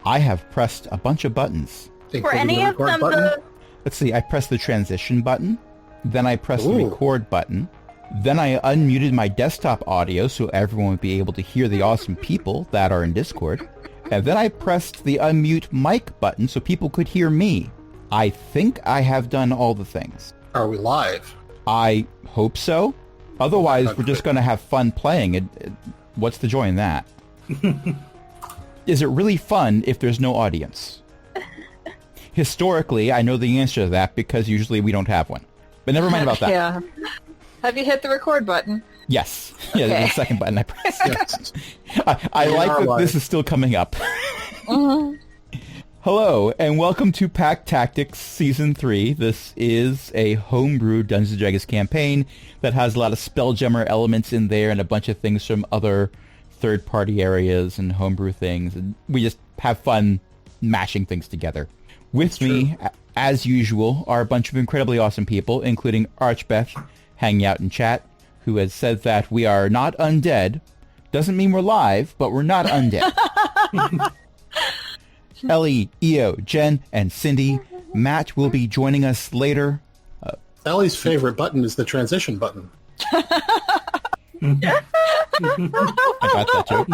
I have pressed a bunch of buttons. Were any of them the... Let's see, I pressed the transition button, then I pressed the record button, then I unmuted my desktop audio so everyone would be able to hear the awesome people that are in Discord, and then I pressed the unmute mic button so people could hear me. I think I have done all the things. Are we live? I hope so. Otherwise, we're just going to have fun playing. What's the joy in that? Is it really fun if there's no audience? Historically, I know the answer to that because usually we don't have one. But never mind about that. Yeah. Have you hit the record button? Yes. Yeah, Okay. the second button I pressed. Yes. I like that this is still coming up. Hello, and welcome to Pack Tactics Season 3. This is a homebrew Dungeons & Dragons campaign that has a lot of Spelljammer elements in there and a bunch of things from other third-party areas and homebrew things. And we just have fun mashing things together. With me, as usual, are a bunch of incredibly awesome people, including Archbeth, hanging out in chat, who has said that we are not undead. Doesn't mean we're live, but we're not undead. Ellie, Eo, Jen, and Cindy. Matt will be joining us later. Ellie's favorite button is the transition button. I got that joke.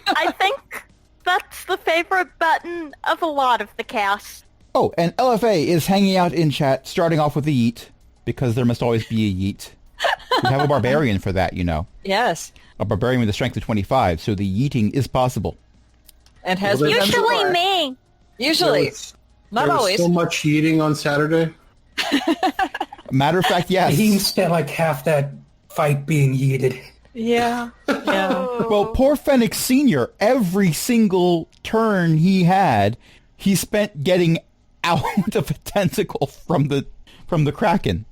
I think that's the favorite button of a lot of the cast. Oh, and LFA is hanging out in chat, starting off with the yeet, because there must always be a yeet. We have a barbarian for that, you know. Yes. A barbarian with a strength of 25, so the yeeting is possible. And has Well, been there's- Usually before. me. Usually. Not There was always. so much eating on Saturday. Matter of fact, yes. He spent like half that fight being yeeted. Yeah. Yeah. Well, poor Fennec Sr., every single turn he had, he spent getting out of a tentacle from the Kraken.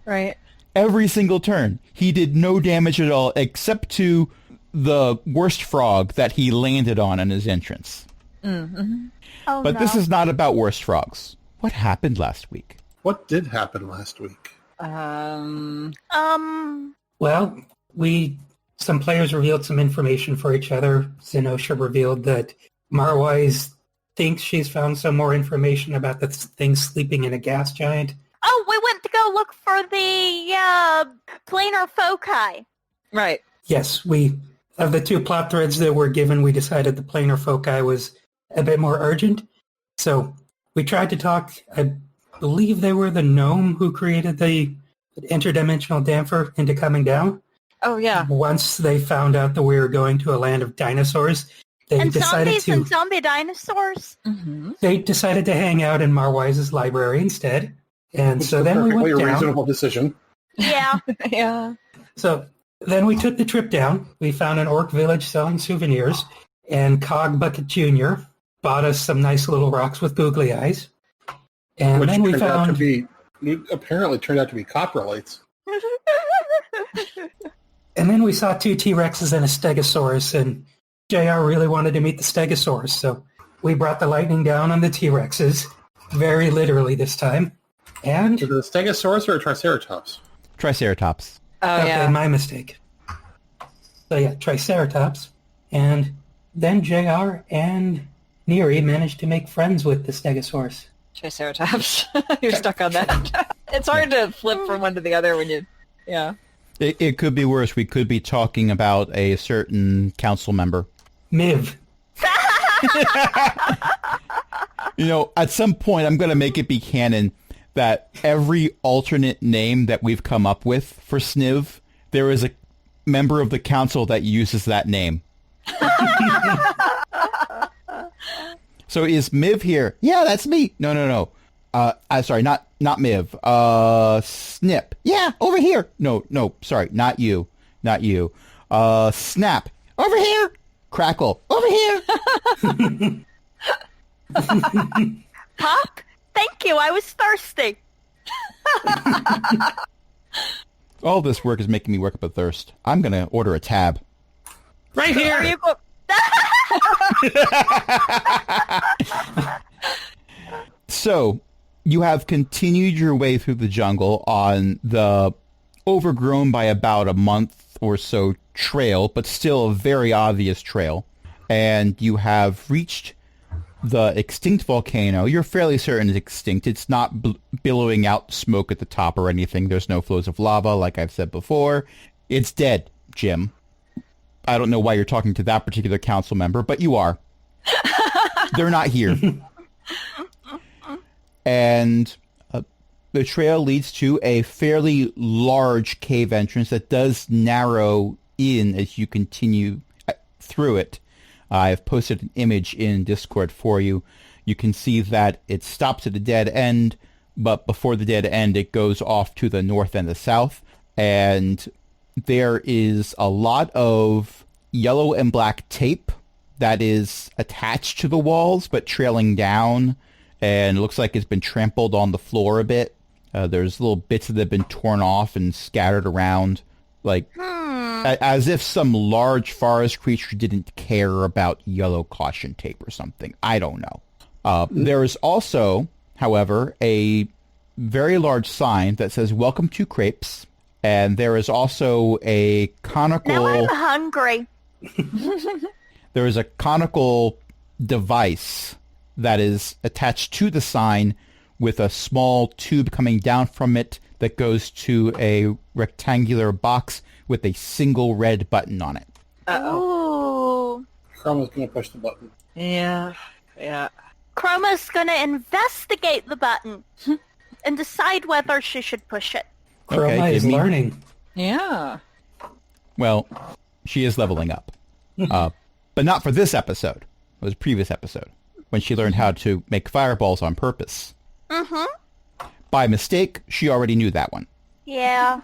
Right. Every single turn. He did no damage at all, except to the worst frog that he landed on in his entrance. Mm-hmm. Oh, But no. this is not about worst frogs. What happened last week? What did happen last week? Well, some players revealed some information for each other. Zenosha revealed that Marwise thinks she's found some more information about the thing sleeping in a gas giant. Oh, we went to go look for the planar foci. Right. Yes, of the two plot threads that were given, we decided the planar foci was a bit more urgent. So we tried to talk, I believe they were the gnome who created the interdimensional damper into coming down. Oh, yeah. Once they found out that we were going to a land of dinosaurs, they And decided zombies to and zombie dinosaurs. Mm-hmm. they decided to hang out in Marwise's library instead. And Which so is a then we perfectly went down. reasonable decision. Yeah. Yeah. So then we took the trip down. We found an orc village selling souvenirs, and Cog Bucket Jr. bought us some nice little rocks with googly eyes. And Which then we apparently turned out to be coprolites. And then we saw two T-Rexes and a Stegosaurus, and JR really wanted to meet the Stegosaurus, so we brought the lightning down on the T-Rexes, very literally this time. And, Is it a Stegosaurus or a Triceratops? Triceratops. Oh, okay, yeah. my mistake. So yeah, Triceratops. And then JR and Neri managed to make friends with the Stegosaurus. Triceratops. You're stuck on that. It's hard to flip from one to the other when you... Yeah. It could be worse. We could be talking about a certain council member. Miv. You know, at some point, I'm going to make it be canon that every alternate name that we've come up with for Sniv, there is a member of the council that uses that name. So is Miv here? Yeah, that's me. No. I'm sorry, not Miv. Snip. Yeah, over here. No, sorry, not you. Snap. Over here. Crackle. Over here. Pop? Thank you, I was thirsty. All this work is making me work up a thirst. I'm going to order a tab. Right Are here! you go- So, you have continued your way through the jungle on the overgrown by about a month or so trail, but still a very obvious trail. and you have reached the extinct volcano. You're fairly certain it's extinct. It's not billowing out smoke at the top or anything. There's no flows of lava, like I've said before. It's dead, Jim. I don't know why you're talking to that particular council member, but you are. They're not here. And the trail leads to a fairly large cave entrance that does narrow in as you continue through it. I've posted an image in Discord for you. You can see that it stops at a dead end, but before the dead end, it goes off to the north and the south. And there is a lot of yellow and black tape that is attached to the walls, but trailing down, and it looks like it's been trampled on the floor a bit. There's little bits that have been torn off and scattered around, like as if some large forest creature didn't care about yellow caution tape or something. I don't know. There is also, however, a very large sign that says "Welcome to Crepes," and there is also a conical... Now I'm hungry. There is a conical device that is attached to the sign with a small tube coming down from it that goes to a rectangular box with a single red button on it. Ooh. Chroma's going to push the button. Yeah. Chroma's gonna investigate the button and decide whether she should push it. Chroma Okay, is learning. Yeah. Well, she is leveling up. But not for this episode. It was a previous episode, when she learned how to make fireballs on purpose. Mm-hmm. By mistake, she already knew that one. Yeah.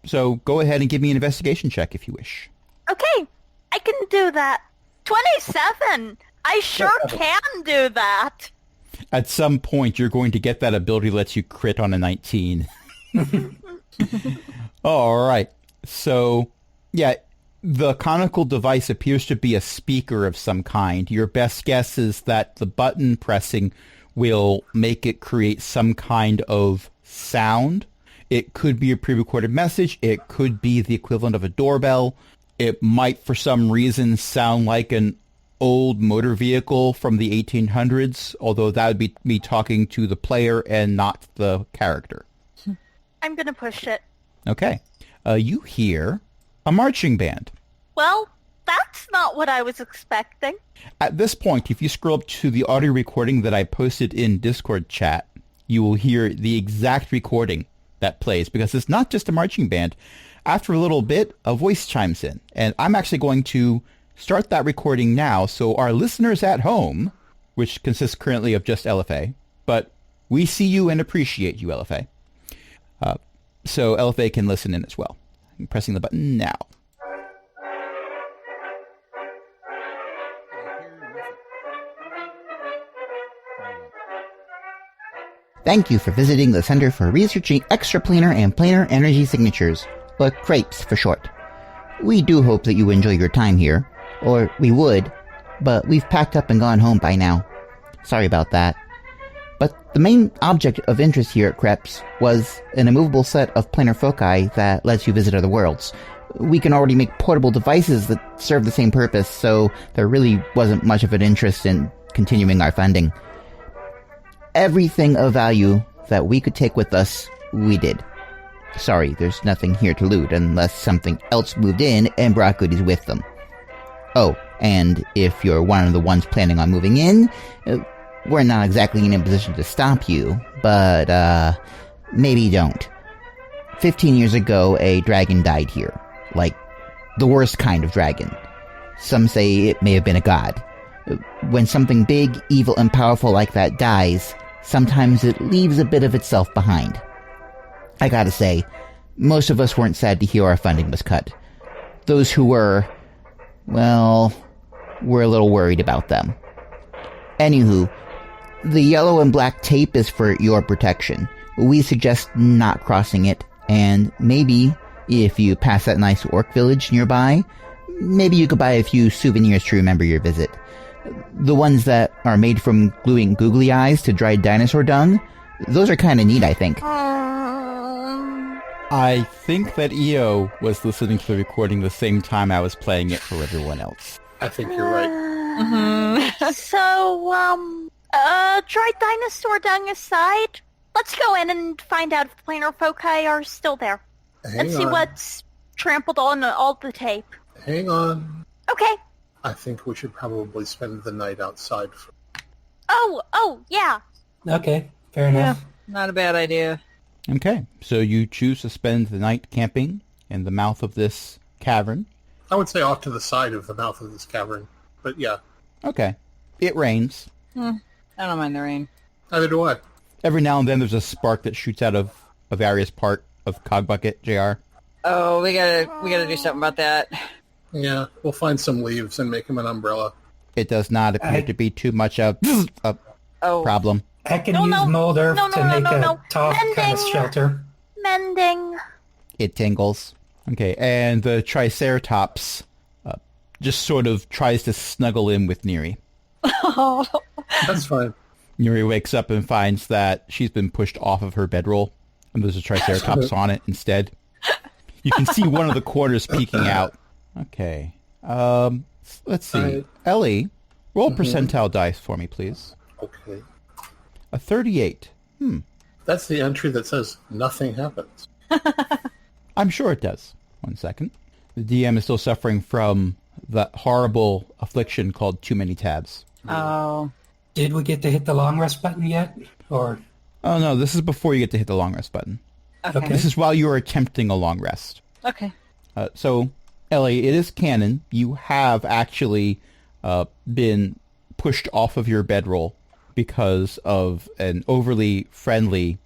So go ahead and give me an investigation check if you wish. Okay, I can do that. 27! I sure can do that. At some point, you're going to get that ability that lets you crit on a 19. All right. So, yeah, the conical device appears to be a speaker of some kind. Your best guess is that the button pressing will make it create some kind of sound. It could be a pre-recorded message. It could be the equivalent of a doorbell. It might, for some reason, sound like an old motor vehicle from the 1800s, although that would be me talking to the player and not the character. I'm gonna push it. Okay. You hear a marching band. Well, that's not what I was expecting. At this point, if you scroll up to the audio recording that I posted in Discord chat, you will hear the exact recording that plays, because it's not just a marching band. After a little bit, a voice chimes in, and I'm actually going to start that recording now, so our listeners at home, which consists currently of just LFA, but we see you and appreciate you, LFA. So LFA can listen in as well. I'm pressing the button now. Thank you for visiting the Center for Researching Extraplanar and Planar Energy Signatures, or CRAPES for short. We do hope that you enjoy your time here, or we would, but we've packed up and gone home by now. Sorry about that. But the main object of interest here at CREPS was an immovable set of planar foci that lets you visit other worlds. We can already make portable devices that serve the same purpose, so there really wasn't much of an interest in continuing our funding. Everything of value that we could take with us, we did. Sorry, there's nothing here to loot unless something else moved in and brought goodies with them. Oh, and if you're one of the ones planning on moving in, we're not exactly in a position to stop you, but, maybe don't. 15 years ago, a dragon died here. Like, the worst kind of dragon. Some say it may have been a god. When something big, evil, and powerful like that dies, sometimes it leaves a bit of itself behind. I gotta say, most of us weren't sad to hear our funding was cut. Those who were, well, we're a little worried about them. Anywho, the yellow and black tape is for your protection. We suggest not crossing it, and maybe, if you pass that nice orc village nearby, maybe you could buy a few souvenirs to remember your visit. The ones that are made from gluing googly eyes to dried dinosaur dung, those are kinda neat, I think. I think that EO was listening to the recording the same time I was playing it for everyone else. I think you're right. So, dry dinosaur dung aside, let's go in and find out if the planar foci are still there. And see what's trampled on all the tape. Hang on. Okay. I think we should probably spend the night outside. Oh, yeah. Okay, fair enough. Not a bad idea. Okay, so you choose to spend the night camping in the mouth of this cavern. I would say off to the side of the mouth of this cavern. But yeah, Okay. It rains. I don't mind the rain. neither do I. Every now and then there's a spark that shoots out of a various part of Cogbucket, JR. Oh, we gotta do something about that. Yeah, we'll find some leaves and make him an umbrella. It does not appear to be too much of a Oh, problem. I can No, use no. mold earth No, to no, make no, a no. top kind of Mending. shelter. Mending. It tingles. Okay, and the Triceratops just sort of tries to snuggle in with Neri. That's fine. Neri wakes up and finds that she's been pushed off of her bedroll, and there's a Triceratops on it instead. You can see one of the corners peeking out. Okay. Let's see. Ellie, roll percentile dice for me, please. Okay. A 38. That's the entry that says nothing happens. I'm sure it does. 1 second. The DM is still suffering from that horrible affliction called too many tabs. oh, Did we get to hit the long rest button yet? Or Oh no, this is before you get to hit the long rest button. okay. This is while you are attempting a long rest. Okay. So, Ellie, it is canon. You have actually been pushed off of your bedroll because of an overly friendly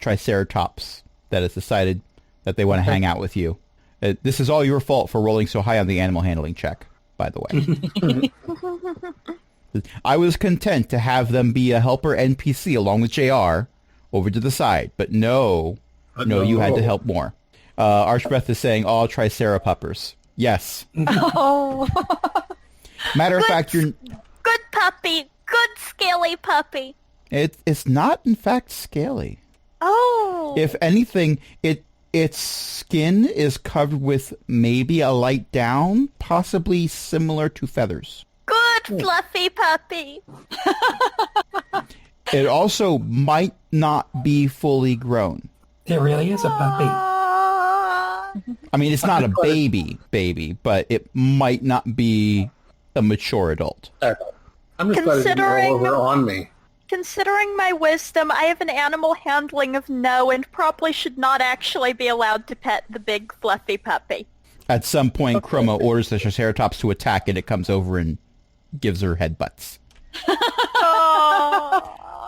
Triceratops that has decided that they want to hang out with you. This is all your fault for rolling so high on the animal handling check, by the way. I was content to have them be a helper NPC along with JR over to the side, but no, you had to help more. Archbreath is saying all Triceratoppers. Yes. Oh, Matter of fact, you're... Good puppy. Good scaly puppy. It's not, in fact, scaly. Oh. If anything, its skin is covered with maybe a light down, possibly similar to feathers. Good fluffy puppy. It also might not be fully grown. it really is a puppy. I mean, it's not a baby, but it might not be a mature adult. I'm just glad it didn't roll over on me. Considering my wisdom, I have an animal handling of no and probably should not actually be allowed to pet the big fluffy puppy. At some point, Chroma orders the Triceratops to attack, and it comes over and gives her headbutts.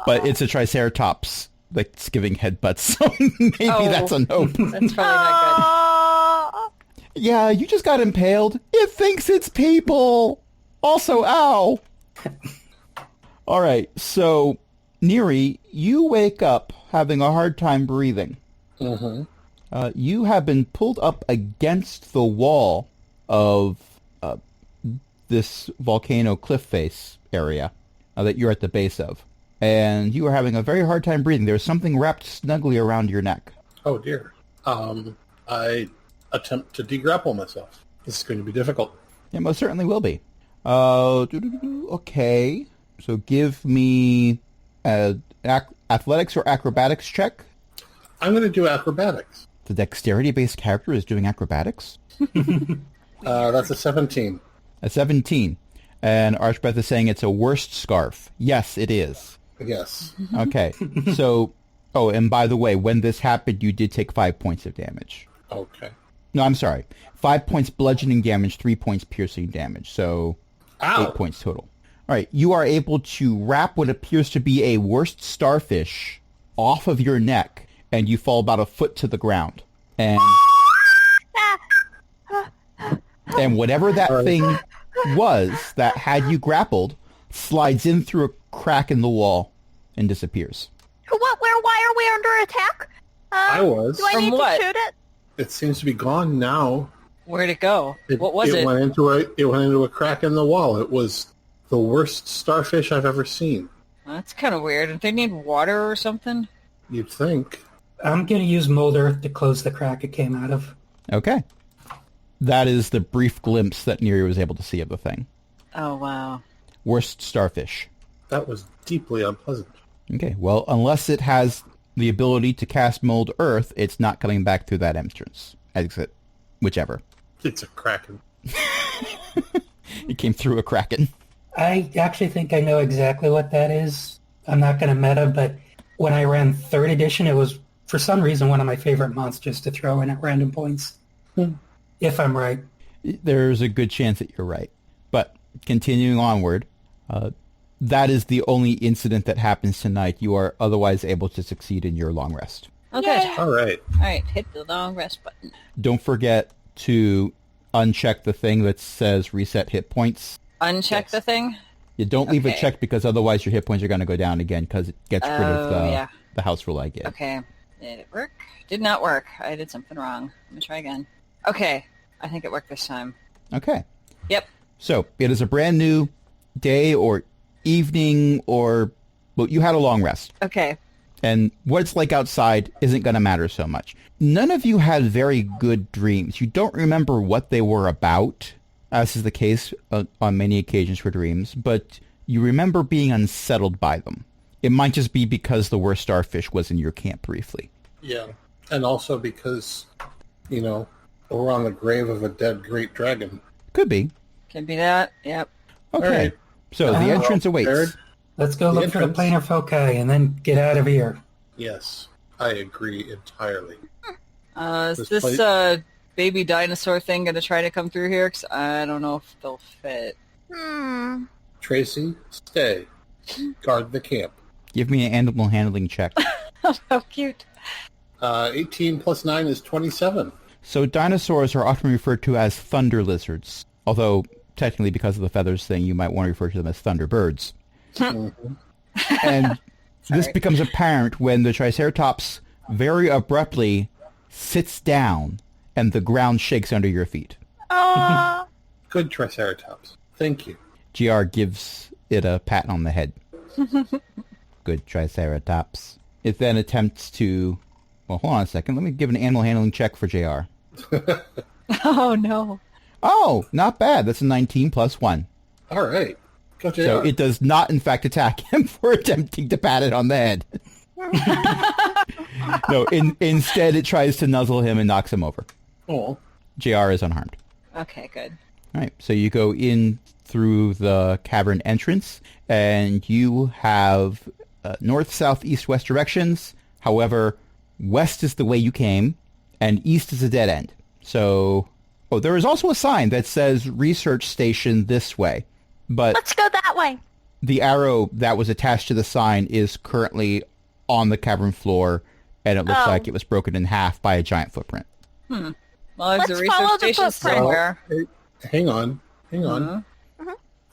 But it's a Triceratops that's giving headbutts, so maybe that's a nope. that's probably not Yeah, you just got impaled. It thinks it's people. Also, ow. All right, so Neri, you wake up having a hard time breathing. Mm-hmm. You have been pulled up against the wall of this volcano cliff face area that you're at the base of. And you are having a very hard time breathing. There's something wrapped snugly around your neck. Oh dear. I attempt to degrapple myself. This is going to be difficult. It most certainly will be. Okay. So give me an athletics or acrobatics check. I'm going to do acrobatics. The dexterity-based character is doing acrobatics. That's a 17. A 17. And Archbeth is saying it's a worst scarf. Yes, it is. Yes. Okay. So, and by the way, when this happened, you did take 5 points of damage. Okay. No, I'm sorry. 5 points bludgeoning damage, 3 points piercing damage. So, Ow. 8 points total. All right. You are able to wrap what appears to be a worst starfish off of your neck, and you fall about a foot to the ground. And whatever that thing was that had you grappled slides in through a crack in the wall and disappears. What? Where? Why are we under attack? I was. Do I From need what? to shoot it? It seems to be gone now. Where'd it go? What was it? Went into a crack in the wall. It was the worst starfish I've ever seen. That's kind of weird. Don't they need water or something? You'd think. I'm going to use mold earth to close the crack it came out of. Okay. That is the brief glimpse that Neri was able to see of the thing. Oh, wow. Worst starfish. That was deeply unpleasant. Okay, well, unless it has the ability to cast Mold Earth, it's not coming back through that entrance. Exit. Whichever. It's a kraken. It came through a kraken. I actually think I know exactly what that is. I'm not going to meta, but when I ran 3rd edition, it was, for some reason, one of my favorite monsters to throw in at random points. If I'm right. There's a good chance that you're right. But continuing onward, that is the only incident that happens tonight. You are otherwise able to succeed in your long rest. Okay. Yay. All right. All right, hit the long rest button. Don't forget to uncheck the thing that says reset hit points. Uncheck the thing? You don't leave it Okay. checked because otherwise your hit points are going to go down again because it gets rid of the house rule I gave. Okay. Did it work? Did not work. I did something wrong. Let me try again. Okay. I think it worked this time. Okay. Yep. So it is a brand new day or evening or... Well, you had a long rest. Okay. And what it's like outside isn't going to matter so much. None of you had very good dreams. You don't remember what they were about, as is the case on many occasions for dreams, but you remember being unsettled by them. It might just be because the worst starfish was in your camp briefly. Yeah. And also because, we're on the grave of a dead great dragon. Could be. Can be that. Yep. Okay. All right. So the entrance awaits. Jared? Let's go look for the entrance. planar foci and then get out of here. Yes, I agree entirely. Is This this place- baby dinosaur thing going to try to come through here? 'Cause I don't know if they'll fit. Tracy, stay. Guard the camp. Give me an animal handling check. How cute. 18 plus 9 is 27. So dinosaurs are often referred to as thunder lizards, although technically because of the feathers thing, you might want to refer to them as thunderbirds. And this becomes apparent when the Triceratops very abruptly sits down and the ground shakes under your feet. Good Triceratops. Thank you. GR gives it a pat on the head. Good Triceratops. It then attempts to... Well, hold on a second. Let me give an animal handling check for JR. Oh, no. Oh, not bad. That's a 19 plus 1. All right. Go JR. So it does not, in fact, attack him for attempting to pat it on the head. No, instead it tries to nuzzle him and knocks him over. Oh, JR is unharmed. Okay, good. All right, so you go in through the cavern entrance, and you have north, south, east, west directions. However, west is the way you came, and east is a dead end. So, there is also a sign that says research station this way, but Let's go that way. the arrow that was attached to the sign is currently on the cavern floor, and it looks Oh. like it was broken in half by a giant footprint. Well, there's a Let's research follow the station footprint. somewhere. hey, hang on.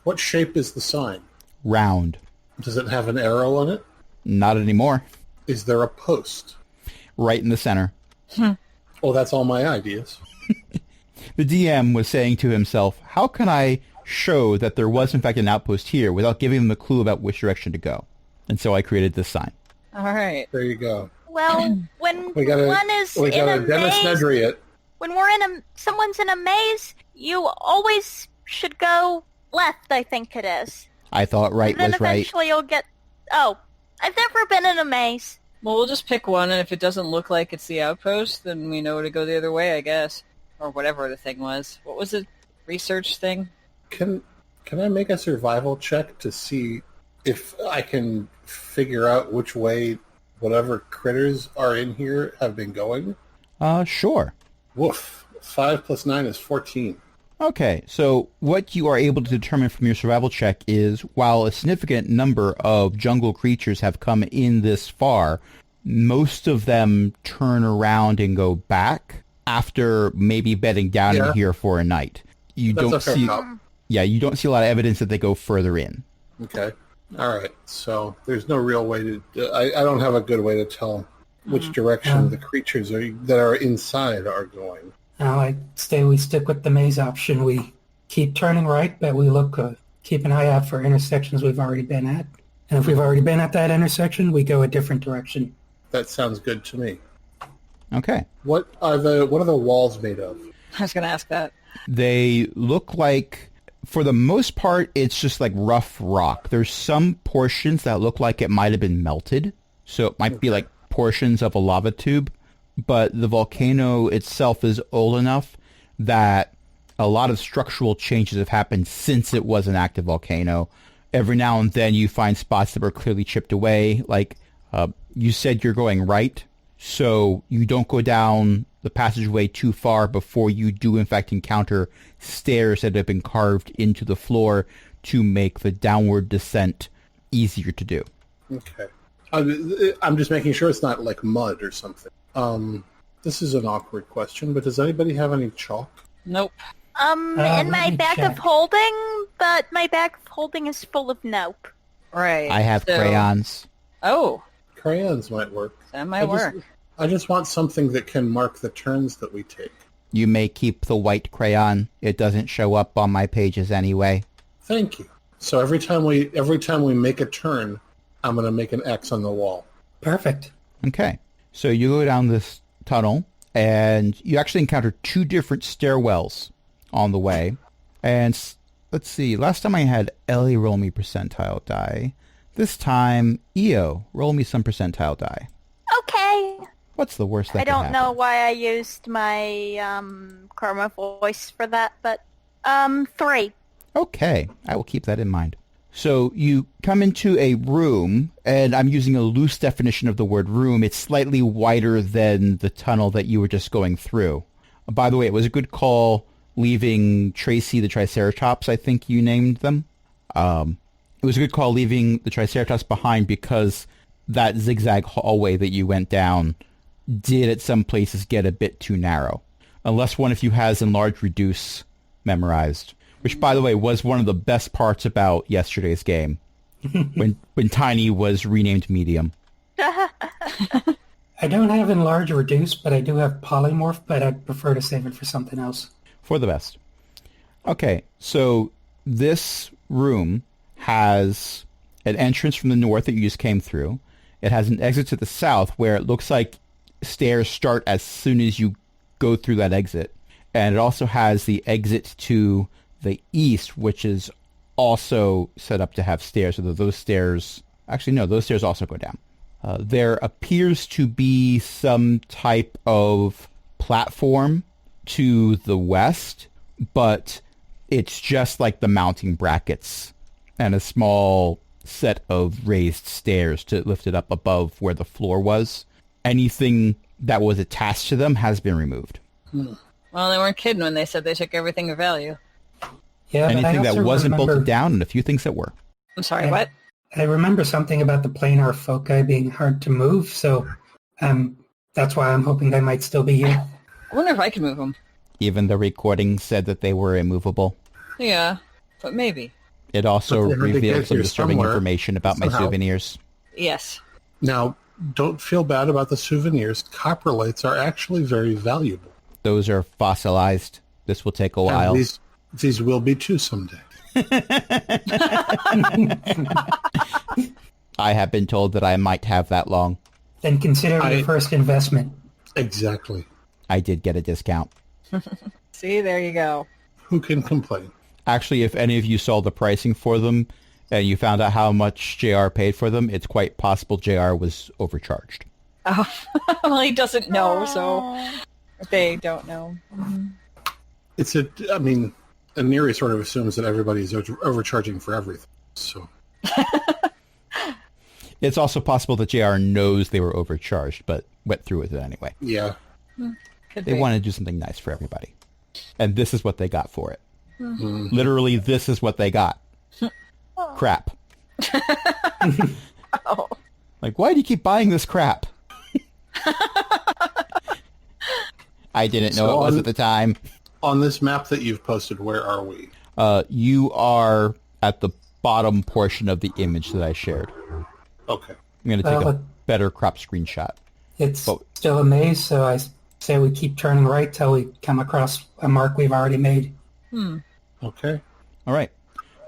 What shape is the sign? Round. Does it have an arrow on it? Not anymore. Is there a post? Right in the center. Oh, that's all my ideas. The DM was saying to himself, how can I show that there was in fact an outpost here without giving them a clue about which direction to go? And so I created this sign. All right. There you go. Well, when We got one is we in got a a Dennis maze, Nedry it. when someone's in a maze, you always should go left, I think it is. I thought right Then was right. eventually you'll get... Oh, I've never been in a maze. Well, we'll just pick one, and if it doesn't look like it's the outpost, then we know to go the other way, I guess. Or whatever the thing was. What was the research thing? Can I make a survival check to see if I can figure out which way whatever critters are in here have been going? Sure. Woof. 5 plus 9 is 14. Okay, so what you are able to determine from your survival check is while a significant number of jungle creatures have come in this far, most of them turn around and go back after maybe bedding down in here for a night. You That's don't a fair see cop. Yeah, you don't see a lot of evidence that they go further in. Okay. All right. So there's no real way to... I don't have a good way to tell which direction the creatures that are inside are going. I say we stick with the maze option. We keep turning right, but we keep an eye out for intersections we've already been at. And if we've already been at that intersection, we go a different direction. That sounds good to me. Okay. What are the walls made of? I was going to ask that. They look like, for the most part, it's just like rough rock. There's some portions that look like it might have been melted, so it might be like portions of a lava tube, but the volcano itself is old enough that a lot of structural changes have happened since it was an active volcano. Every now and then you find spots that were clearly chipped away. Like you said, you're going right, so you don't go down the passageway too far before you do in fact encounter stairs that have been carved into the floor to make the downward descent easier to do. Okay. I'm just making sure it's not like mud or something. This is an awkward question, but does anybody have any chalk? Nope. In my bag of holding, but my bag of holding is full of nope. Right. I have crayons. Oh, Crayons might work. that might work. I just want something that can mark the turns that we take. You may keep the white crayon. It doesn't show up on my pages anyway. Thank you. So every time we make a turn, I'm going to make an X on the wall. Perfect. Okay. So you go down this tunnel, and you actually encounter 2 different stairwells on the way. And let's see, last time I had Ellie roll me percentile die. This time, EO, roll me some percentile die. Okay. What's the worst that I could don't happen? know why I used my karma voice for that, but 3. Okay, I will keep that in mind. So you come into a room, and I'm using a loose definition of the word room. It's slightly wider than the tunnel that you were just going through. By the way, it was a good call leaving Tracy the Triceratops, I think you named them. It was a good call leaving the Triceratops behind because that zigzag hallway that you went down did at some places get a bit too narrow. Unless one of you has Enlarge Reduce memorized. Which, by the way, was one of the best parts about yesterday's game. when Tiny was renamed Medium. I don't have Enlarge or Reduce, but I do have Polymorph, but I'd prefer to save it for something else. For the best. Okay, so this room has an entrance from the north that you just came through. It has an exit to the south where it looks like stairs start as soon as you go through that exit. And it also has the exit to the east, which is also set up to have stairs. So those stairs... Actually, no, those stairs also go down. There appears to be some type of platform to the west, but it's just like the mounting brackets and a small set of raised stairs to lift it up above where the floor was. Anything that was attached to them has been removed. Well, they weren't kidding when they said they took everything of value. Yeah, but Anything I that also wasn't remember, bolted down and a few things that were. I'm sorry, Yeah. what? I remember something about the planar foci being hard to move, so that's why I'm hoping they might still be here. I wonder if I can move them. Even the recording said that they were immovable. Yeah, but maybe. It also But they had to revealed get some here disturbing somewhere, information about my somehow. souvenirs. Yes. Now, don't feel bad about the souvenirs. Coprolites are actually very valuable. Those are fossilized. This will take a And while. these will be too someday. I have been told that I might have that long. Then consider it your first investment. Exactly. I did get a discount. See, there you go. Who can complain? Actually, if any of you saw the pricing for them and you found out how much JR paid for them, it's quite possible JR was overcharged. Oh, well, he doesn't know, so they don't know. Aniri sort of assumes that everybody's overcharging for everything. So It's also possible that JR knows they were overcharged, but went through with it anyway. yeah, Could They be. want to do something nice for everybody. And this is what they got for it. Literally, this is what they got. Crap. Oh. Like, why do you keep buying this crap? I didn't know So it was on- at the time. on this map that you've posted, where are we? You are at the bottom portion of the image that I shared. Okay. I'm going to take Well, a better crop screenshot. It's Oh. still a maze, so I say we keep turning right till we come across a mark we've already made. Okay. All right.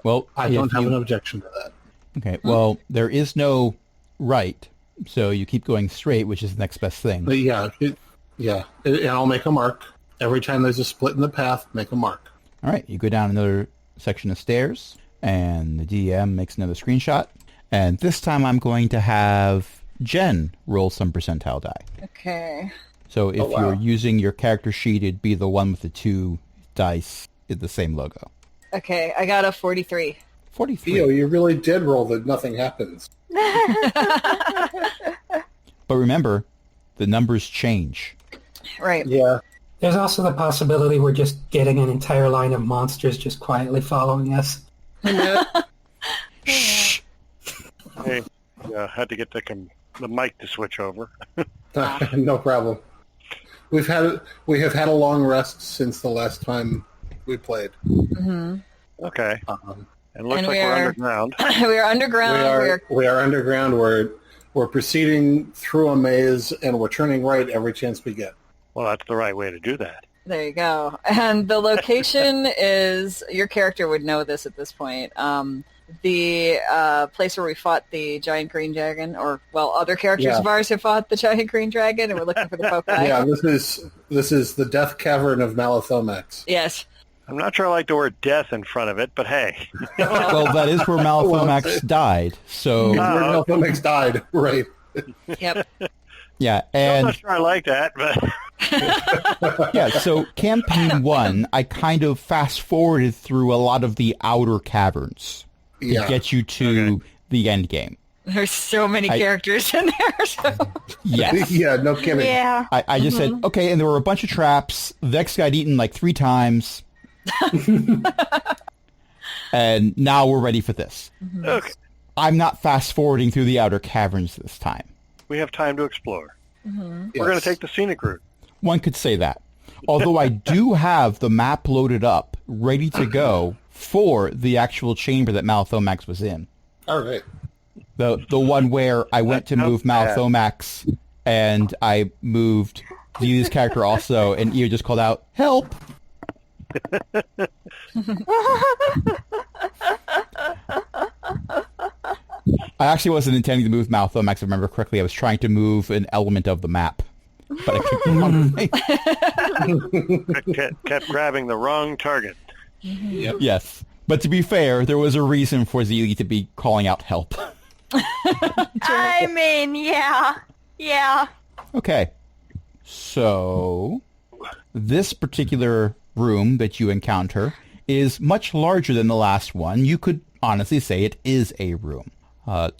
Well, I if don't have you- an objection to that. Okay. Well, there is no right, so you keep going straight, which is the next best thing. But and I'll make a mark, Every time there's a split in the path, make a mark. All right, you go down another section of stairs, and the DM makes another screenshot. And this time I'm going to have Jen roll some percentile die. Okay. So if you're using your character sheet, it'd be the one with the 2 dice in the same logo. Okay, I got a 43. 43. Theo, you really did roll that nothing happens. But remember, the numbers change. Right. Yeah. There's also the possibility we're just getting an entire line of monsters just quietly following us. Shh. Hey, had to get the mic to switch over. No problem. We have had a long rest since the last time we played. Mm-hmm. Okay. And looks like we're underground. We are underground. We are underground. We're proceeding through a maze, and we're turning right every chance we get. Well, that's the right way to do that. There you go. And the location is, your character would know this at this point, the place where we fought the giant green dragon, or, well, other characters of ours have fought the giant green dragon, and we're looking for the foci. Yeah, this is the Death Cavern of Malathomax. Yes. I'm not sure I like the word death in front of it, but hey. Well, that is where Malathomax died, so... Where Malathomax died, right. Yep. Yeah, I'm and... not sure I like that, but... Yeah, so Campaign 1, I kind of fast-forwarded through a lot of the outer caverns to get you to the end game. There's so many characters in there. So. Yes. Yeah, no kidding. Yeah. I just said, okay, and there were a bunch of traps. Vex got eaten like 3 times. And now we're ready for this. Okay. I'm not fast-forwarding through the outer caverns this time. We have time to explore. Yes. We're going to take the scenic route. One could say that. Although I do have the map loaded up, ready to go for the actual chamber that Malathomax was in. All right. The one where I went to move Malathomax, and I moved Zelia's character also, and Io just called out, "Help!" I actually wasn't intending to move Malathomax, if I remember correctly. I was trying to move an element of the map. But I kept grabbing the wrong target. Yep. Yes. But to be fair, there was a reason for Zelie to be calling out help. I mean, yeah. Yeah. Okay. So, this particular room that you encounter is much larger than the last one. You could honestly say it is a room.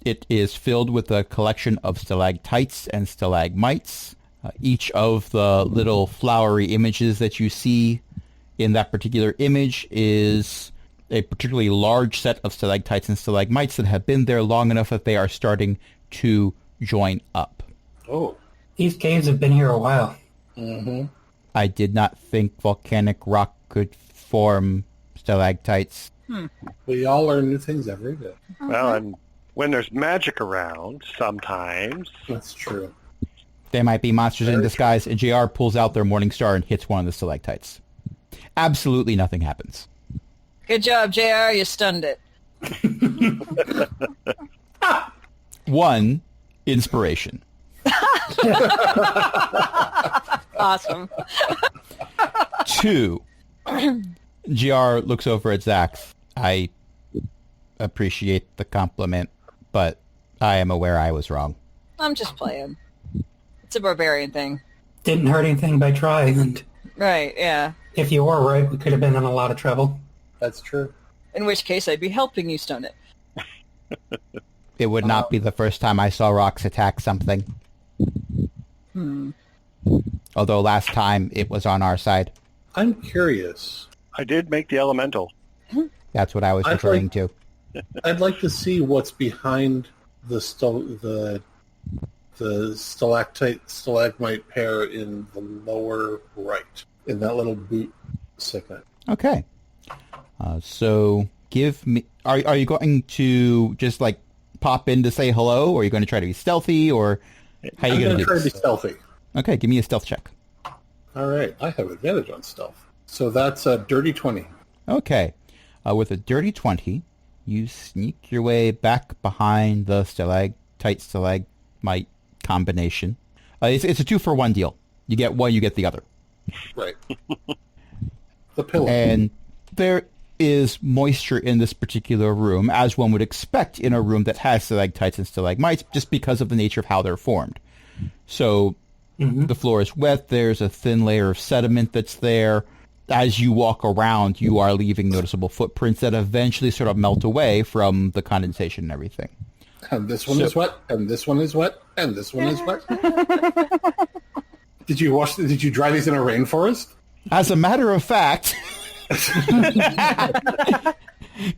It is filled with a collection of stalactites and stalagmites. Each of the little flowery images that you see in that particular image is a particularly large set of stalactites and stalagmites that have been there long enough that they are starting to join up. Oh. These caves have been here a while. Mm-hmm. I did not think volcanic rock could form stalactites. We all learn new things every day. Well, and when there's magic around, sometimes... That's true. They might be monsters in disguise, and JR pulls out their morning star and hits one of the stalactites. Absolutely nothing happens. Good job, JR. You stunned it. 1 inspiration. Awesome. 2, GR looks over at Zax. I appreciate the compliment, but I am aware I was wrong. I'm just playing. It's a barbarian thing. Didn't hurt anything by trying, and Right, yeah. if you were right, we could have been in a lot of trouble. That's true. In which case, I'd be helping you stun it. It would not be the first time I saw rocks attack something. Although last time it was on our side. I'm curious. I did make the elemental. That's what I was referring to. I'd like to see what's behind the stalactite pair in the lower right, in that little boot segment. Okay. So give me... Are you going to just like pop in to say hello, or are you going to try to be stealthy, or how are you going to do try to be this? stealthy. Okay, give me a stealth check. All right, I have advantage on stealth. So that's a dirty 20. Okay. With a dirty 20, you sneak your way back behind the stalactite-stalagmite combination. It's a 2-for-1 deal. You get one, you get the other. Right. The pillow. And there is moisture in this particular room, as one would expect in a room that has stalactites and stalagmites, just because of the nature of how they're formed. So the floor is wet. There's a thin layer of sediment that's there. As you walk around, you are leaving noticeable footprints that eventually sort of melt away from the condensation and everything. And this one is wet, and this one is wet, and this one is wet. Did you dry these in a rainforest? As a matter of fact,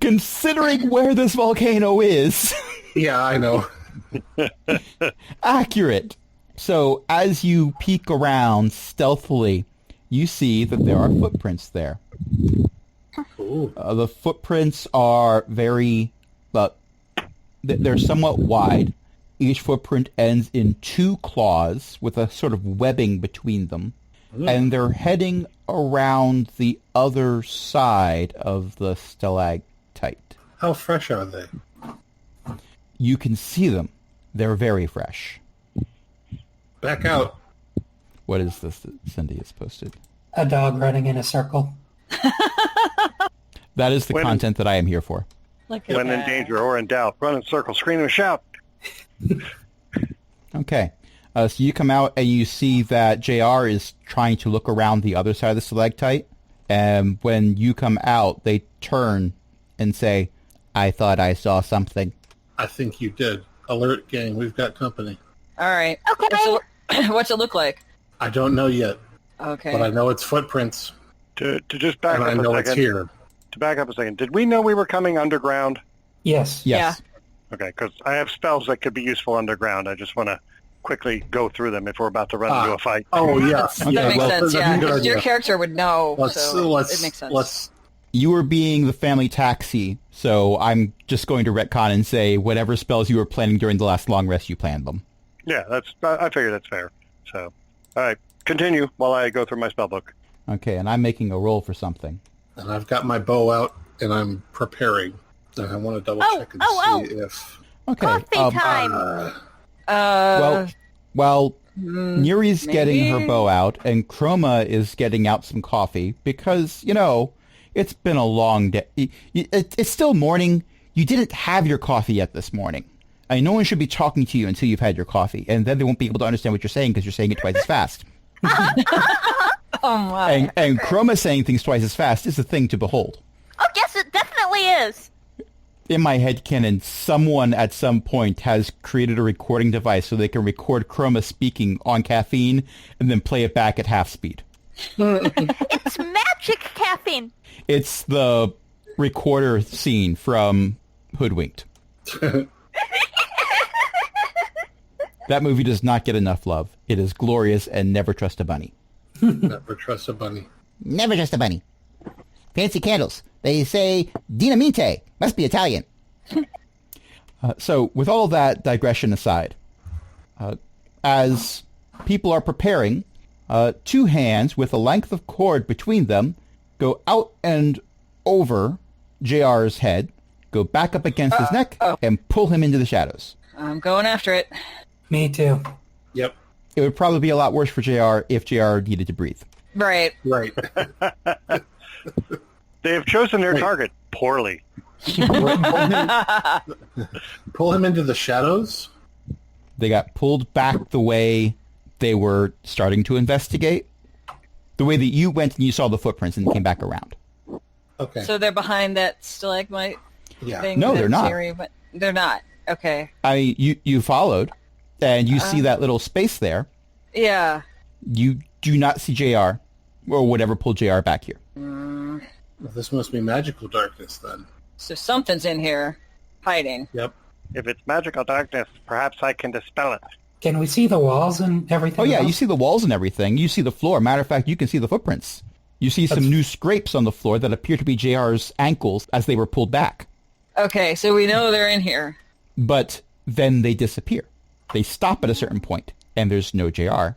considering where this volcano is, Yeah, I know. accurate. So as you peek around stealthily, you see that there are footprints there. Ooh. The footprints are very, they're somewhat wide. Each footprint ends in 2 claws with a sort of webbing between them. And they're heading around the other side of the stalactite. How fresh are they? You can see them. They're very fresh. Back out. What is this that Cindy has posted? A dog running in a circle. That is the content that I am here for. Look at When in that. danger or in doubt, run in circles, scream and shout. Okay. So you come out and you see that JR is trying to look around the other side of the stalactite. And when you come out, they turn and say, "I thought I saw something." I think you did. Alert, gang. We've got company. All right. Okay. What's it look like? I don't know yet, Okay. but I know it's footprints, To just back and I up know a it's second. here. To back up a second, did we know we were coming underground? Yes. Yes. Okay, because I have spells that could be useful underground. I just want to quickly go through them if we're about to run into a fight. Oh, yes. That Yeah, makes well, sense, that's a yeah. good 'Cause idea. your character would know, Let's it makes sense. Let's You were being the family taxi, so I'm just going to retcon and say whatever spells you were planning during the last long rest, you planned them. Yeah, I figure that's fair. So, all right, continue while I go through my spell book. Okay, and I'm making a roll for something. And I've got my bow out, and I'm preparing. And I want to double check and see if... Okay. Coffee time. Well, while Neri's getting her maybe? bow out and Chroma is getting out some coffee because, it's been a long day. It's still morning. You didn't have your coffee yet this morning. I mean, no one should be talking to you until you've had your coffee, and then they won't be able to understand what you're saying because you're saying it twice as fast. Oh my. And Chroma saying things twice as fast is a thing to behold. Oh, yes, it definitely is. In my headcanon, someone at some point has created a recording device so they can record Chroma speaking on caffeine and then play it back at half speed. It's magic caffeine. It's the recorder scene from Hoodwinked. That movie does not get enough love. It is glorious and never trust a bunny. Never trust a bunny. Never trust a bunny. Fancy candles. They say dinamite. Must be Italian. So with all that digression aside, as people are preparing, 2 hands with a length of cord between them go out and over JR's head, go back up against his neck, and pull him into the shadows. I'm going after it. Me too. Yep. It would probably be a lot worse for JR if JR needed to breathe. Right. Right. They have chosen their Wait. target poorly. Pull him into the shadows? They got pulled back the way they were starting to investigate. The way that you went and you saw the footprints and came back around. Okay. So they're behind that stalagmite yeah. thing? No, that they're not. Siri went- They're not. Okay. I mean, you followed, and you see that little space there. Yeah. You do not see JR, or whatever pulled JR back here. Well, this must be magical darkness then. So something's in here hiding. Yep. If it's magical darkness, perhaps I can dispel it. Can we see the walls and everything? Oh yeah, you else? see the walls and everything. You see the floor. Matter of fact, you can see the footprints. You see some new scrapes on the floor that appear to be JR's ankles as they were pulled back. Okay, so we know they're in here. But then they disappear. They stop at a certain point, and there's no JR,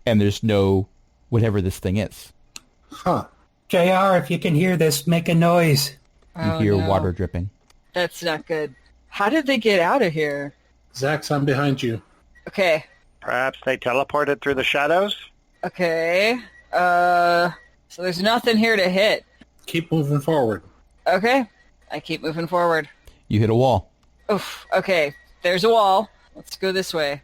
and there's no whatever this thing is. Huh. JR, if you can hear this, make a noise. You Oh, hear no. water dripping. That's not good. How did they get out of here? Zax, I'm behind you. Okay. Perhaps they teleported through the shadows? Okay. So there's nothing here to hit. Keep moving forward. Okay. I keep moving forward. You hit a wall. Oof. Okay. There's a wall. Let's go this way.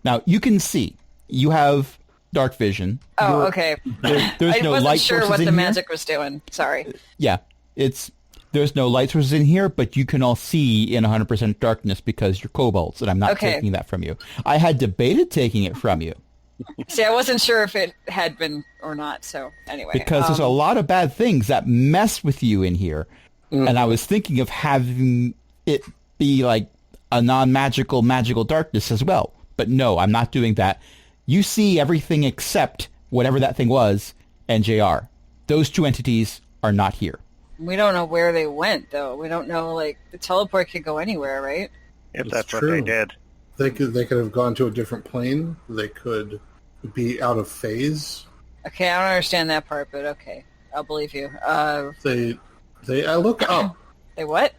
Now, you can see. You have dark vision. Oh, okay. There's no light sources in here. I wasn't sure what the magic was doing. Sorry. Yeah. There's no light sources in here, but you can all see in 100% darkness because you're kobolds, and I'm not taking that from you. I had debated taking it from you. See, I wasn't sure if it had been or not, so anyway. Because there's a lot of bad things that mess with you in here, and I was thinking of having it be like a non-magical, magical darkness as well. But no, I'm not doing that. You see everything except whatever that thing was and JR. Those two entities are not here. We don't know where they went, though. We don't know, like, the teleport could go anywhere, right? If that's what they did. They could have gone to a different plane. They could be out of phase. Okay, I don't understand that part, but okay. I'll believe you. I look up. They what?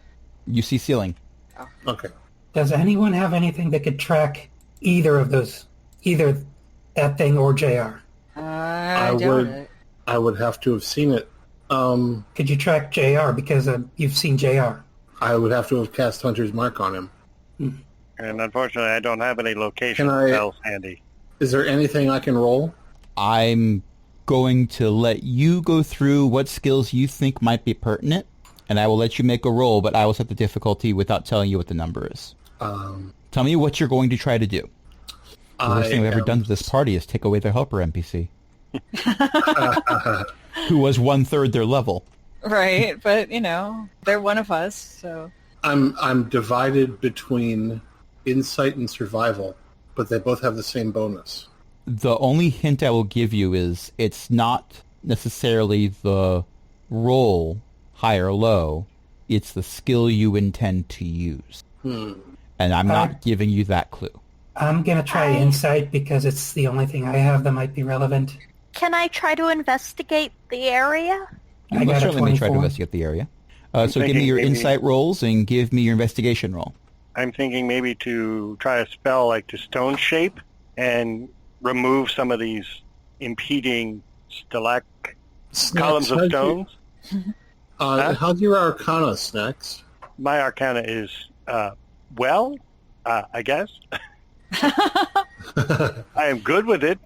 You see ceiling. Oh. Okay. Does anyone have anything that could track either of those? Either that thing or JR? I doubt it. I would have to have seen it. Could you track JR? Because you've seen JR. I would have to have cast Hunter's Mark on him. And unfortunately, I don't have any location spells handy. Is there anything I can roll? I'm going to let you go through what skills you think might be pertinent, and I will let you make a roll, but I will set the difficulty without telling you what the number is. Tell me what you're going to try to do. The worst thing we've ever done to this party is take away their helper NPC. Who was 1/3 their level. Right, but, they're one of us, so... I'm divided between insight and survival, but they both have the same bonus. The only hint I will give you is it's not necessarily the roll, high or low. It's the skill you intend to use. And I'm not giving you that clue. I'm going to try insight because it's the only thing I have that might be relevant. Can I try to investigate the area? You most certainly may try to investigate the area. So give me your insight rolls and give me your investigation roll. I'm thinking maybe to try a spell like to stone shape and remove some of these impeding columns of stones. How's your Arcana, Snacks? My Arcana is, I guess. I am good with it.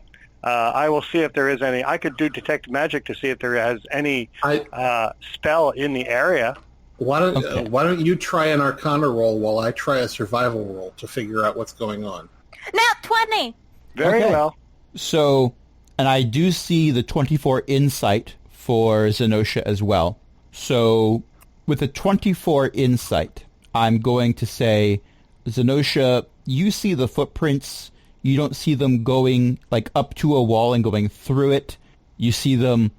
I will see if there is any. I could do detect magic to see if there is any spell in the area. Why don't you try an Arcana roll while I try a survival roll to figure out what's going on? Nat 20! Very well. So, and I do see the 24 insight for Zenosha as well. So, with a 24 insight, I'm going to say, Zenosha, you see the footprints. You don't see them going like up to a wall and going through it. You see them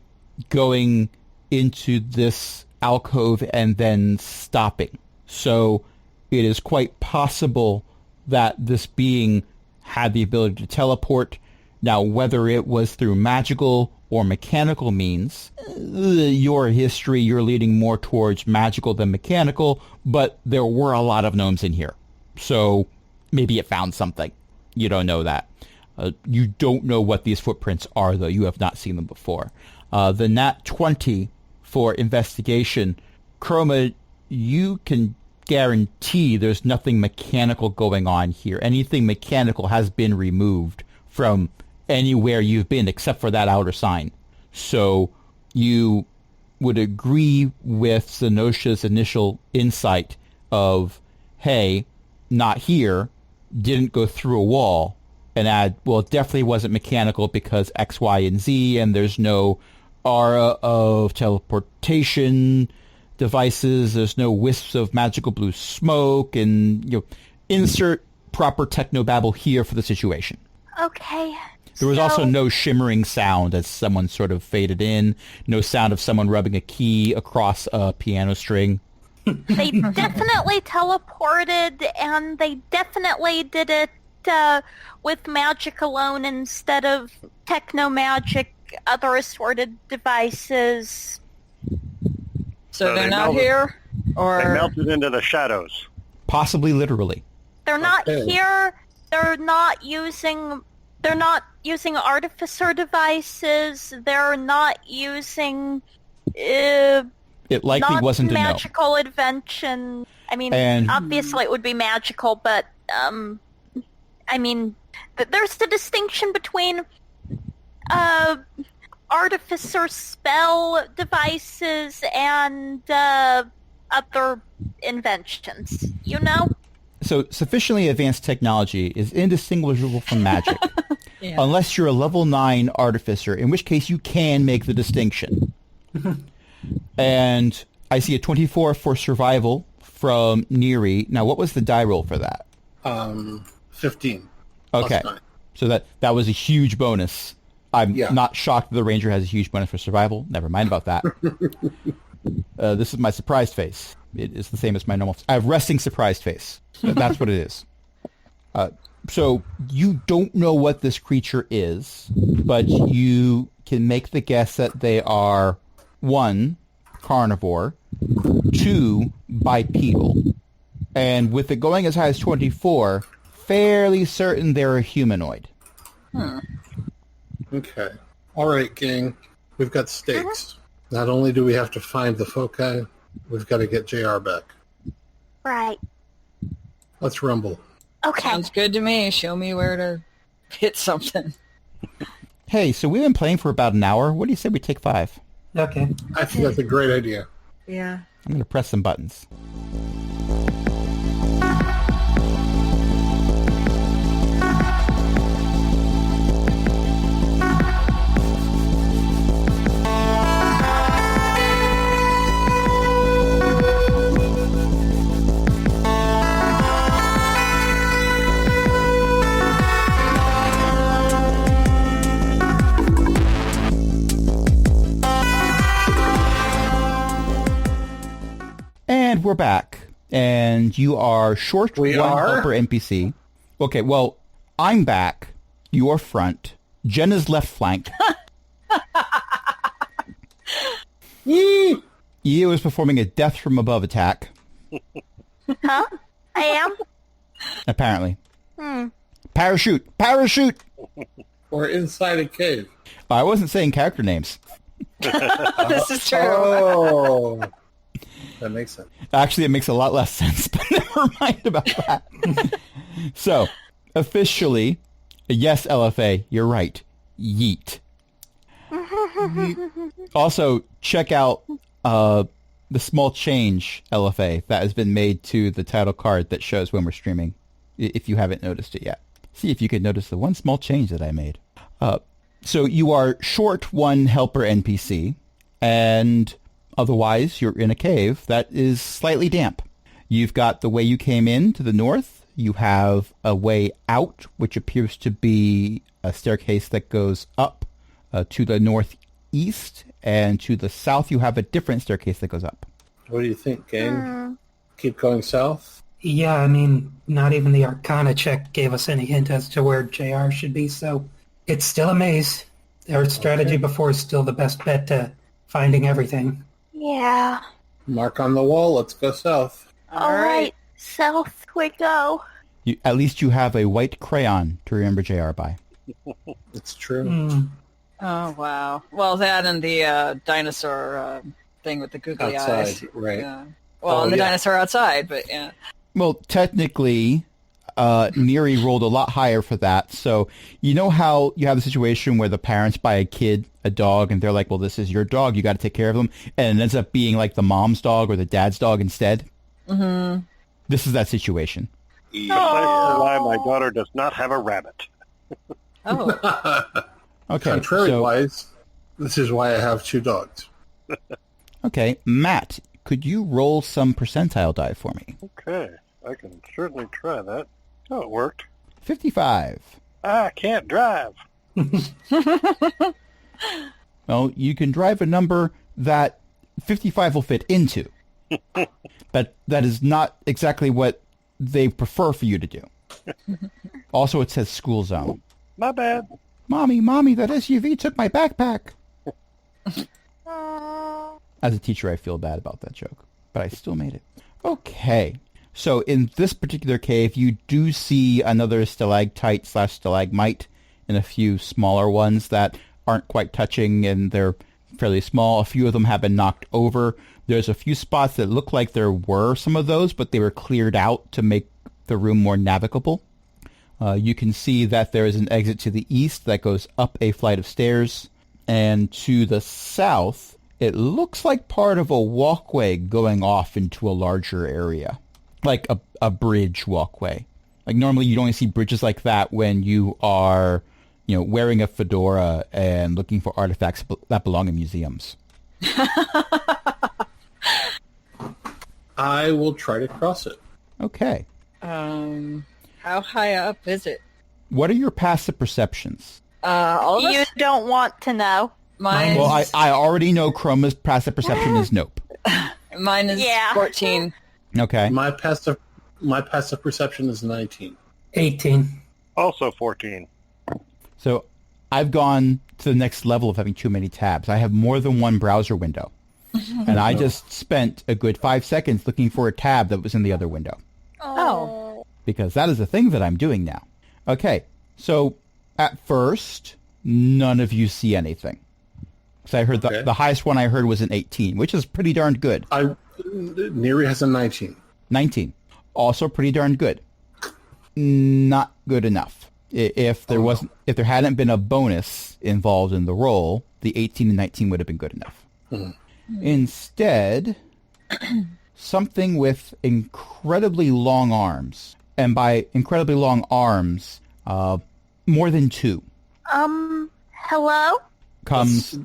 going into this alcove and then stopping. So it is quite possible that this being had the ability to teleport. Now, whether it was through magical or mechanical means, your history, you're leaning more towards magical than mechanical, but there were a lot of gnomes in here. So maybe it found something. You don't know that. You don't know what these footprints are, though. You have not seen them before. The Nat 20 for investigation, Chroma, you can guarantee there's nothing mechanical going on here. Anything mechanical has been removed from anywhere you've been except for that outer sign. So you would agree with Zenosha's initial insight of, hey, not here, didn't go through a wall, and add, well, it definitely wasn't mechanical because X, Y, and Z, and there's no aura of teleportation devices, there's no wisps of magical blue smoke, and, insert proper technobabble here for the situation. Okay. There was also no shimmering sound as someone sort of faded in, no sound of someone rubbing a key across a piano string. They definitely teleported, and they definitely did it with magic alone instead of techno-magic, other assorted devices. So they're not here? Or they melted into the shadows. Possibly literally. They're not here. They're not using They're not using artificer devices. They're not using It likely wasn't a no. magical invention. I mean, And- obviously it would be magical, but I mean, there's the distinction between artificer spell devices and other inventions. You know? So sufficiently advanced technology is indistinguishable from magic. Yeah. Unless you're a level 9 artificer, in which case you can make the distinction. And I see a 24 for survival from Neri. Now, what was the die roll for that? 15. Okay. Plus 9. So that was a huge bonus. I'm Yeah. not shocked that the ranger has a huge bonus for survival. Never mind about that. This is my surprised face. It is the same as my normal... I have resting surprised face. That's what it is. So you don't know what this creature is, but you can make the guess that they are, 1, carnivore, 2, bipedal. And with it going as high as 24, fairly certain they're a humanoid. Okay. All right, gang. We've got stakes. Not only do we have to find the foci, we've got to get JR back. Right. Let's rumble. Okay. Sounds good to me. Show me where to hit something. Hey, so we've been playing for about an hour. What do you say we take 5? Okay. I think that's a great idea. Yeah. I'm going to press some buttons. And we're back. And you are short We one are? helper NPC. Okay, well, I'm back. You're front. Jenna's left flank. Yee! Io is performing a death from above attack, Huh? I am? apparently. Parachute! Parachute! We're inside a cave. I wasn't saying character names. This is true. Oh. That makes sense. Actually, it makes a lot less sense, but never mind about that. So, officially, yes, LFA, you're right. Yeet. Also, check out the small change, LFA, that has been made to the title card that shows when we're streaming, if you haven't noticed it yet. See if you could notice the one small change that I made. So you are short 1 helper NPC, and otherwise you're in a cave that is slightly damp. You've got the way you came in to the north. You have a way out, which appears to be a staircase that goes up to the northeast, and to the south you have a different staircase that goes up. What do you think, gang? Keep going south? Yeah, I mean, not even the Arcana check gave us any hint as to where JR should be, so it's still a maze. Our strategy before is still the best bet to finding everything. Yeah. Mark on the wall. Let's go south. All right. South we go. At least you have a white crayon to remember JR by. It's true. Oh, wow. Well, that and the dinosaur thing with the googly eyes. Outside, right. Yeah. Well, and the dinosaur outside, but yeah. Well, technically, Neri rolled a lot higher for that. So you know how you have the situation where the parents buy a kid a dog and they're like, well, this is your dog. You got to take care of them. And it ends up being like the mom's dog or the dad's dog instead. Mm-hmm. This is that situation. Precisely why my daughter does not have a rabbit. Oh. Okay. Contrary-wise, this is why I have 2 dogs. Okay. Matt, could you roll some percentile die for me? Okay, I can certainly try that. Oh, it worked. 55. I can't drive. Well, you can drive a number that 55 will fit into. But that is not exactly what they prefer for you to do. Also, it says school zone. My bad. Mommy, that SUV took my backpack. As a teacher, I feel bad about that joke, but I still made it. Okay. So in this particular cave, you do see another stalactite/stalagmite and a few smaller ones that aren't quite touching, and they're fairly small. A few of them have been knocked over. There's a few spots that look like there were some of those, but they were cleared out to make the room more navigable. You can see that there is an exit to the east that goes up a flight of stairs, and to the south, it looks like part of a walkway going off into a larger area, like a bridge walkway. Like normally you'd only see bridges like that when you are, wearing a fedora and looking for artifacts that belong in museums. I will try to cross it. Okay. How high up is it? What are your passive perceptions? All of You us? don't want to know. Mine Well, is, I already know Chroma's passive perception is nope. mine is Yeah. 14. Okay. My passive perception is 19. 18. Also 14. So I've gone to the next level of having too many tabs. I have more than one browser window. And I just spent a good 5 seconds looking for a tab that was in the other window. Oh. Because that is a thing that I'm doing now. Okay, so at first, none of you see anything. So I heard Okay. the highest one I heard was an 18, which is pretty darn good. Neri has a 19. 19, also pretty darn good. Not good enough. If there hadn't been a bonus involved in the roll, the 18 and 19 would have been good enough. Instead, something with incredibly long arms, and by incredibly long arms, more than 2, Hello? comes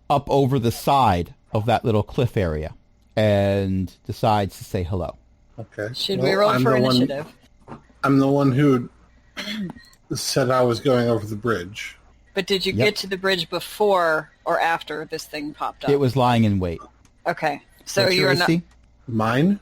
up over the side of that little cliff area and decides to say hello. Okay. Should we roll for initiative? I'm the one who said I was going over the bridge. But did you Yep. get to the bridge before or after this thing popped up? It was lying in wait. Okay. So What's your you're not... AC? Mine?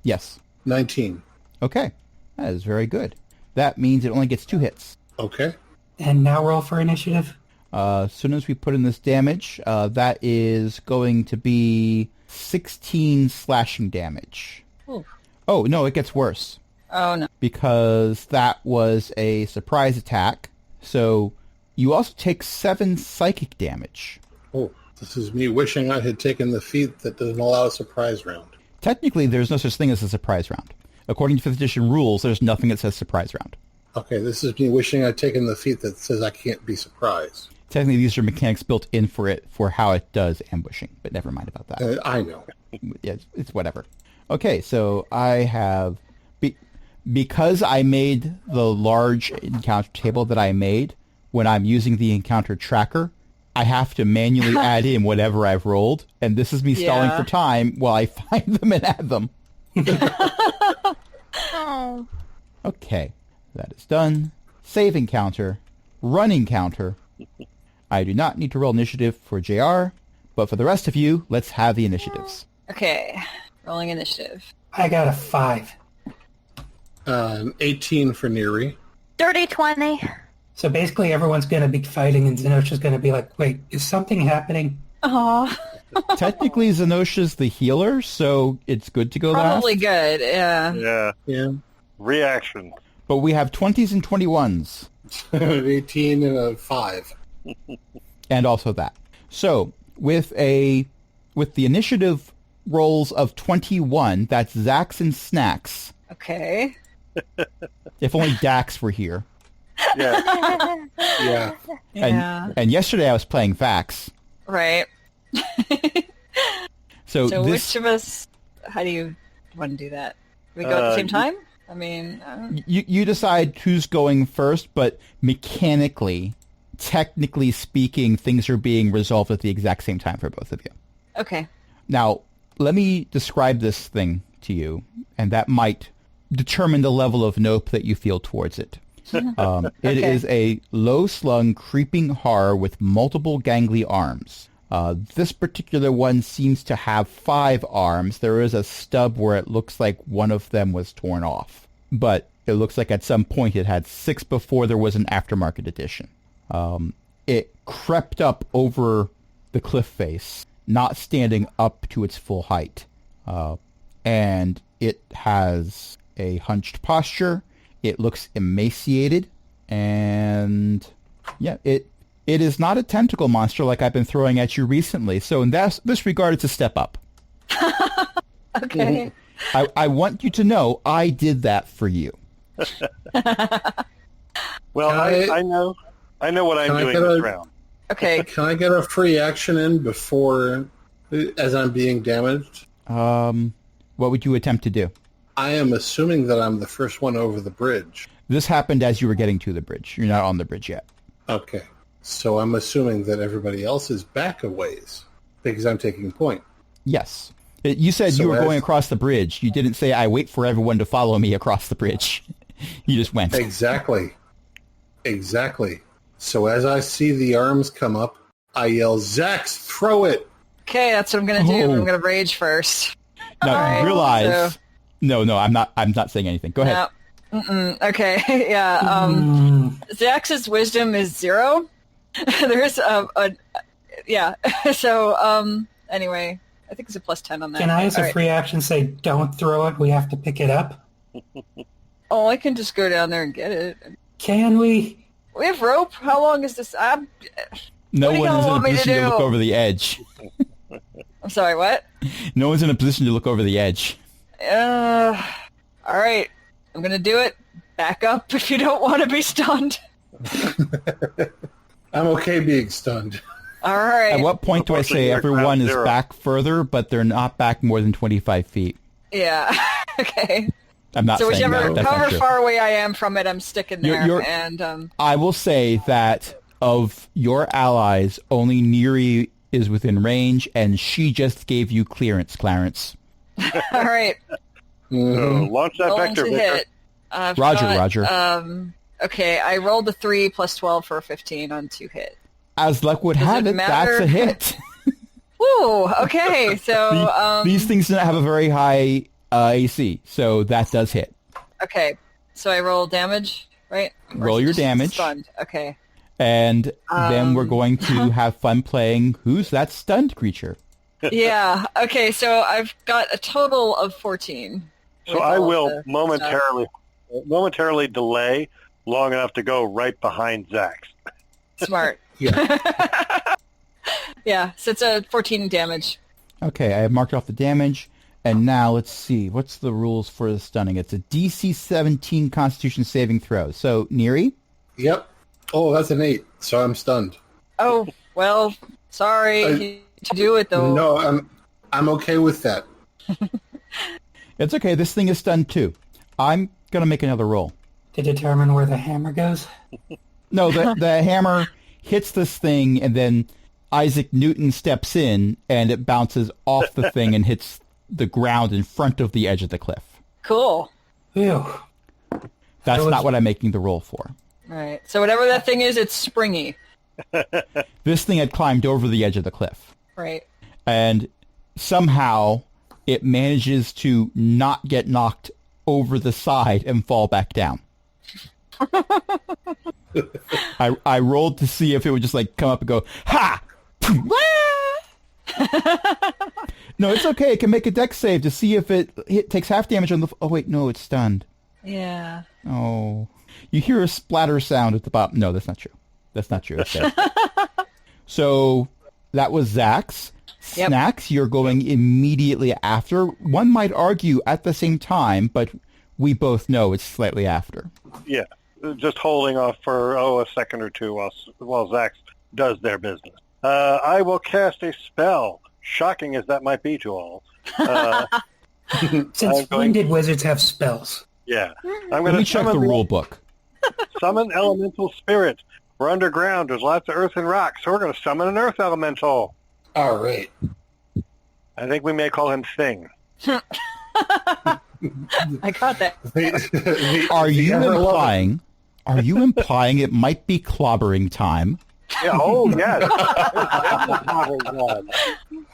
Yes. 19. Okay. That is very good. That means it only gets 2 hits. Okay. And now roll for initiative. As soon as we put in this damage, that is going to be 16 slashing damage. Ooh. Oh, no, it gets worse. Oh, no. Because that was a surprise attack. So you also take 7 psychic damage. Oh, this is me wishing I had taken the feat that doesn't allow a surprise round. Technically, there's no such thing as a surprise round. According to 5th edition rules, there's nothing that says surprise round. Okay, this is me wishing I'd taken the feat that says I can't be surprised. Technically, these are mechanics built in for it, for how it does ambushing, but never mind about that. I know. Yeah, it's whatever. Okay, so I have... because I made the large encounter table that I made, when I'm using the encounter tracker, I have to manually add in whatever I've rolled, and this is me stalling Yeah. for time while I find them and add them. Oh. Okay, that is done. Save encounter. Run encounter. I do not need to roll initiative for JR, but for the rest of you, let's have the initiatives. Okay. Rolling initiative. I got a 5. 18 for Neri. Dirty 20. So basically everyone's going to be fighting and Zenosha's going to be like, wait, is something happening? Aw. Technically, Zenosha's the healer, so it's good to go Probably last. good, yeah. Yeah. Yeah. Reaction. But we have 20s and 21s, 18 and a 5. and also that. So, with the initiative rolls of 21, that's Zax and Snacks. Okay. If only Dax were here. Yeah. Yeah. Yeah. And yesterday I was playing Vax. Right. So So this, which of us... How do you want to do that? We go at the same time? I mean... you decide who's going first, but mechanically, technically speaking, things are being resolved at the exact same time for both of you. Okay. Now, let me describe this thing to you, and that might determine the level of nope that you feel towards it. It Okay. is a low-slung, creeping horror with multiple gangly arms. This particular one seems to have 5 arms. There is a stub where it looks like one of them was torn off. But it looks like at some point it had 6 before there was an aftermarket edition. It crept up over the cliff face, not standing up to its full height. And it has a hunched posture. It looks emaciated, and Yeah, it is not a tentacle monster like I've been throwing at you recently. So in this regard, it's a step up. Okay. I want you to know I did that for you. Well, I know what I'm doing this round. Okay. Can I get a free action in before, as I'm being damaged? What would you attempt to do? I am assuming that I'm the first one over the bridge. This happened as you were getting to the bridge. You're not on the bridge yet. Okay. So I'm assuming that everybody else is back a ways because I'm taking point. Yes. You said you were going across the bridge. You didn't say, I wait for everyone to follow me across the bridge. You just went. Exactly. So as I see the arms come up, I yell, Zax, throw it! Okay, that's what I'm going to do. I'm going to rage first. Now, realize... So... No, I'm not saying anything. Go ahead. No. Okay, yeah. Zax's wisdom is 0. There's yeah. So, anyway, I think it's a +10 on that. Can I, as a free action, say, don't throw it, we have to pick it up? Oh, I can just go down there and get it. Can we? We have rope? How long is this? No one is in a position to look over the edge. I'm sorry, what? No one's in a position to look over the edge. All right. I'm going to do it. Back up if you don't want to be stunned. I'm okay being stunned. All right. At what point do I say everyone is back further, but they're not back more than 25 feet? Yeah. Okay. I'm not saying that. However far away I am from it, I'm sticking there. And I will say that of your allies, only Neri is within range, and she just gave you clearance, Clarence. All right. Mm-hmm. Launch that vector, Victor. Roger. Okay, I rolled a 3 plus 12 for a 15 on 2 hit. As luck would have it, that's a hit. Ooh, okay. So these things don't have a very high AC, so that does hit. Okay, so I roll damage, right? Roll your damage. Stunned. Okay. And then we're going to have fun playing Who's That Stunned Creature? Yeah. Okay, so I've got a total of 14. So I will momentarily delay long enough to go right behind Zax. Smart. Yeah. Yeah, so it's a 14 damage. Okay, I have marked off the damage. And now, let's see. What's the rules for the stunning? It's a DC 17 Constitution saving throw. So, Neri? Yep. Oh, that's an 8, so I'm stunned. Oh, well, sorry to do it, though. No, I'm okay with that. It's okay. This thing is stunned, too. I'm going to make another roll. To determine where the hammer goes? No, the hammer hits this thing, and then Isaac Newton steps in, and it bounces off the thing and hits the ground in front of the edge of the cliff. Cool. Ew. That's not what I'm making the roll for. Right. So whatever that thing is, it's springy. This thing had climbed over the edge of the cliff. Right. And somehow it manages to not get knocked over the side and fall back down. I rolled to see if it would just like come up and go, ha! No, it's okay. It can make a dex save to see if it takes half damage on the... Oh, wait, no, it's stunned. Yeah. Oh. You hear a splatter sound at the bottom. No, that's not true. That's not true. Okay. So, that was Zax. Yep. Snacks, you're going immediately after. One might argue at the same time, but we both know it's slightly after. Yeah. Just holding off for, a second or two while Zax does their business. I will cast a spell. Shocking as that might be to all. Since when did wizards have spells? Yeah. Let me check the rule book. Summon elemental spirit. We're underground. There's lots of earth and rock, so we're going to summon an earth elemental. All right. I think we may call him Thing. I got that. Are you implying it might be clobbering time? Yeah, oh, yes.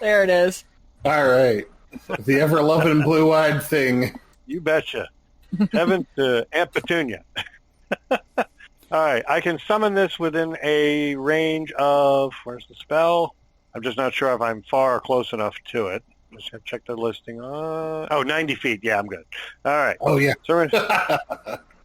There it is. All right. The ever-loving blue-eyed Thing. You betcha. Heaven to Aunt Petunia. All right, I can summon this within a range of... Where's the spell? I'm just not sure if I'm far or close enough to it. Let's check the listing. 90 feet. Yeah, I'm good. All right. Oh, yeah. So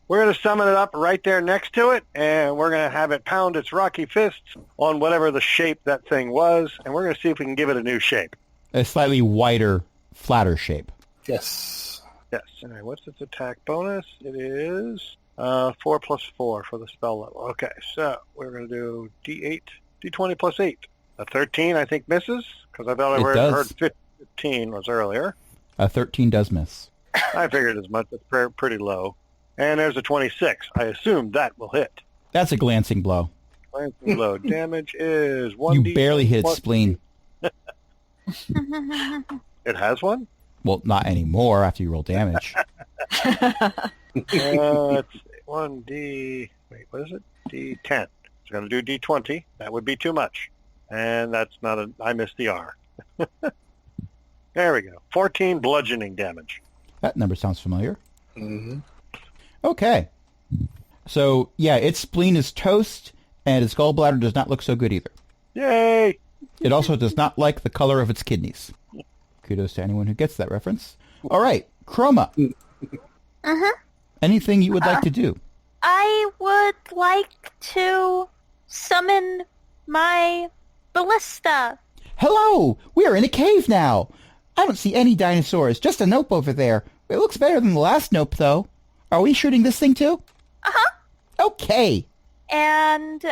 we're going to summon it up right there next to it, and we're going to have it pound its rocky fists on whatever the shape that thing was, and we're going to see if we can give it a new shape. A slightly wider, flatter shape. Yes. Yes. All right, what's its attack bonus? It is 4 plus 4 for the spell level. Okay, so we're going to do D8, D20 plus 8. A 13, I think, misses, because I thought I heard 15 was earlier. A 13 does miss. I figured as much. It's pretty low. And there's a 26. I assume that will hit. That's a glancing blow. Glancing blow. Damage is 1d. You barely hit its spleen. It has one? Well, not anymore after you roll damage. It's 1d... Wait, what is it? D10. It's going to do D20. That would be too much. And that's not a... I missed the R. There we go. 14 bludgeoning damage. That number sounds familiar. Mm-hmm. Okay. So, yeah, its spleen is toast, and its gallbladder does not look so good either. Yay! It also does not like the color of its kidneys. Kudos to anyone who gets that reference. All right, Chroma. Anything you would like to do? I would like to summon my ballista. Hello! We are in a cave now! I don't see any dinosaurs, just a nope over there. It looks better than the last nope, though. Are we shooting this thing, too? Uh-huh. Okay. And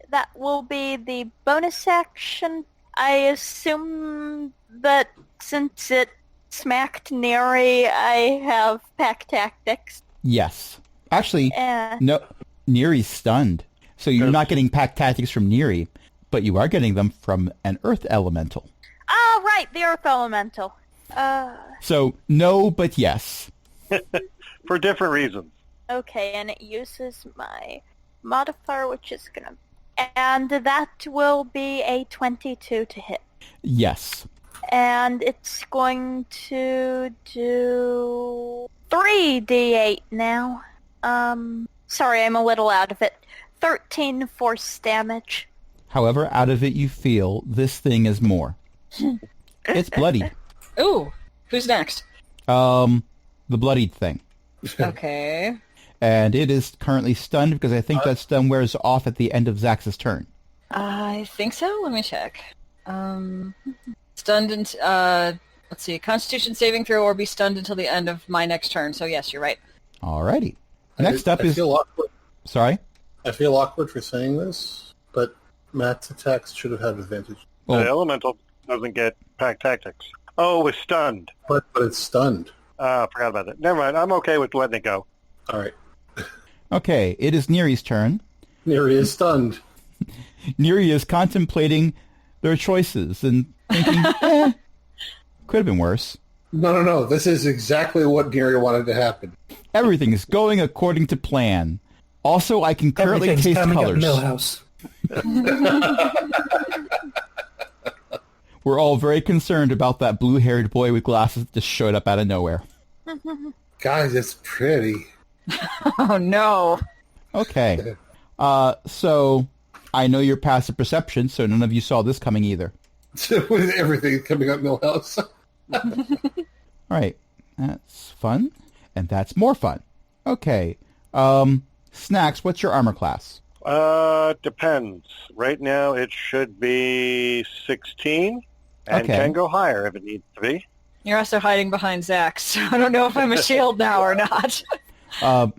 that will be the bonus action. I assume that since it smacked Neri, I have pack tactics. Yes. Actually, no. Neri's stunned. So you're not getting pack tactics from Neri, but you are getting them from an earth elemental. Oh, right, the earth elemental. So, no, but yes. For different reasons. Okay, and it uses my modifier, which is gonna... And that will be a 22 to hit. Yes. And it's going to do 3d8 now. Sorry, I'm a little out of it. 13 force damage. However, out of it you feel, this thing is more. It's bloodied. Ooh, who's next? The bloodied thing. Okay. And it is currently stunned because I think that stun wears off at the end of Zax's turn. I think so. Let me check. Stunned and let's see, Constitution saving throw or be stunned until the end of my next turn. So yes, you're right. Alrighty. Next up I is... feel awkward. Sorry? I feel awkward for saying this, but Matt's attacks should have had advantage. Well, The elemental doesn't get pack tactics. Oh, it's stunned. But it's stunned. I forgot about that. Never mind. I'm okay with letting it go. All right. okay, it is Neri's turn. Neri is stunned. Neri is contemplating their choices and thinking, could have been worse. No. This is exactly what Neri wanted to happen. Everything is going according to plan. Also, I can currently Everything's taste coming colors. up Millhouse. We're all very concerned about that blue-haired boy with glasses that just showed up out of nowhere. Guys, it's pretty. Oh no. Okay. So I know your passive perception, so none of you saw this coming either. With everything coming up Millhouse. All right. That's fun. And that's more fun. Okay. Snacks, what's your armor class? Depends. Right now it should be 16 and Okay. can go higher if it needs to be. You're also hiding behind Zach, so I don't know if I'm a shield now or not.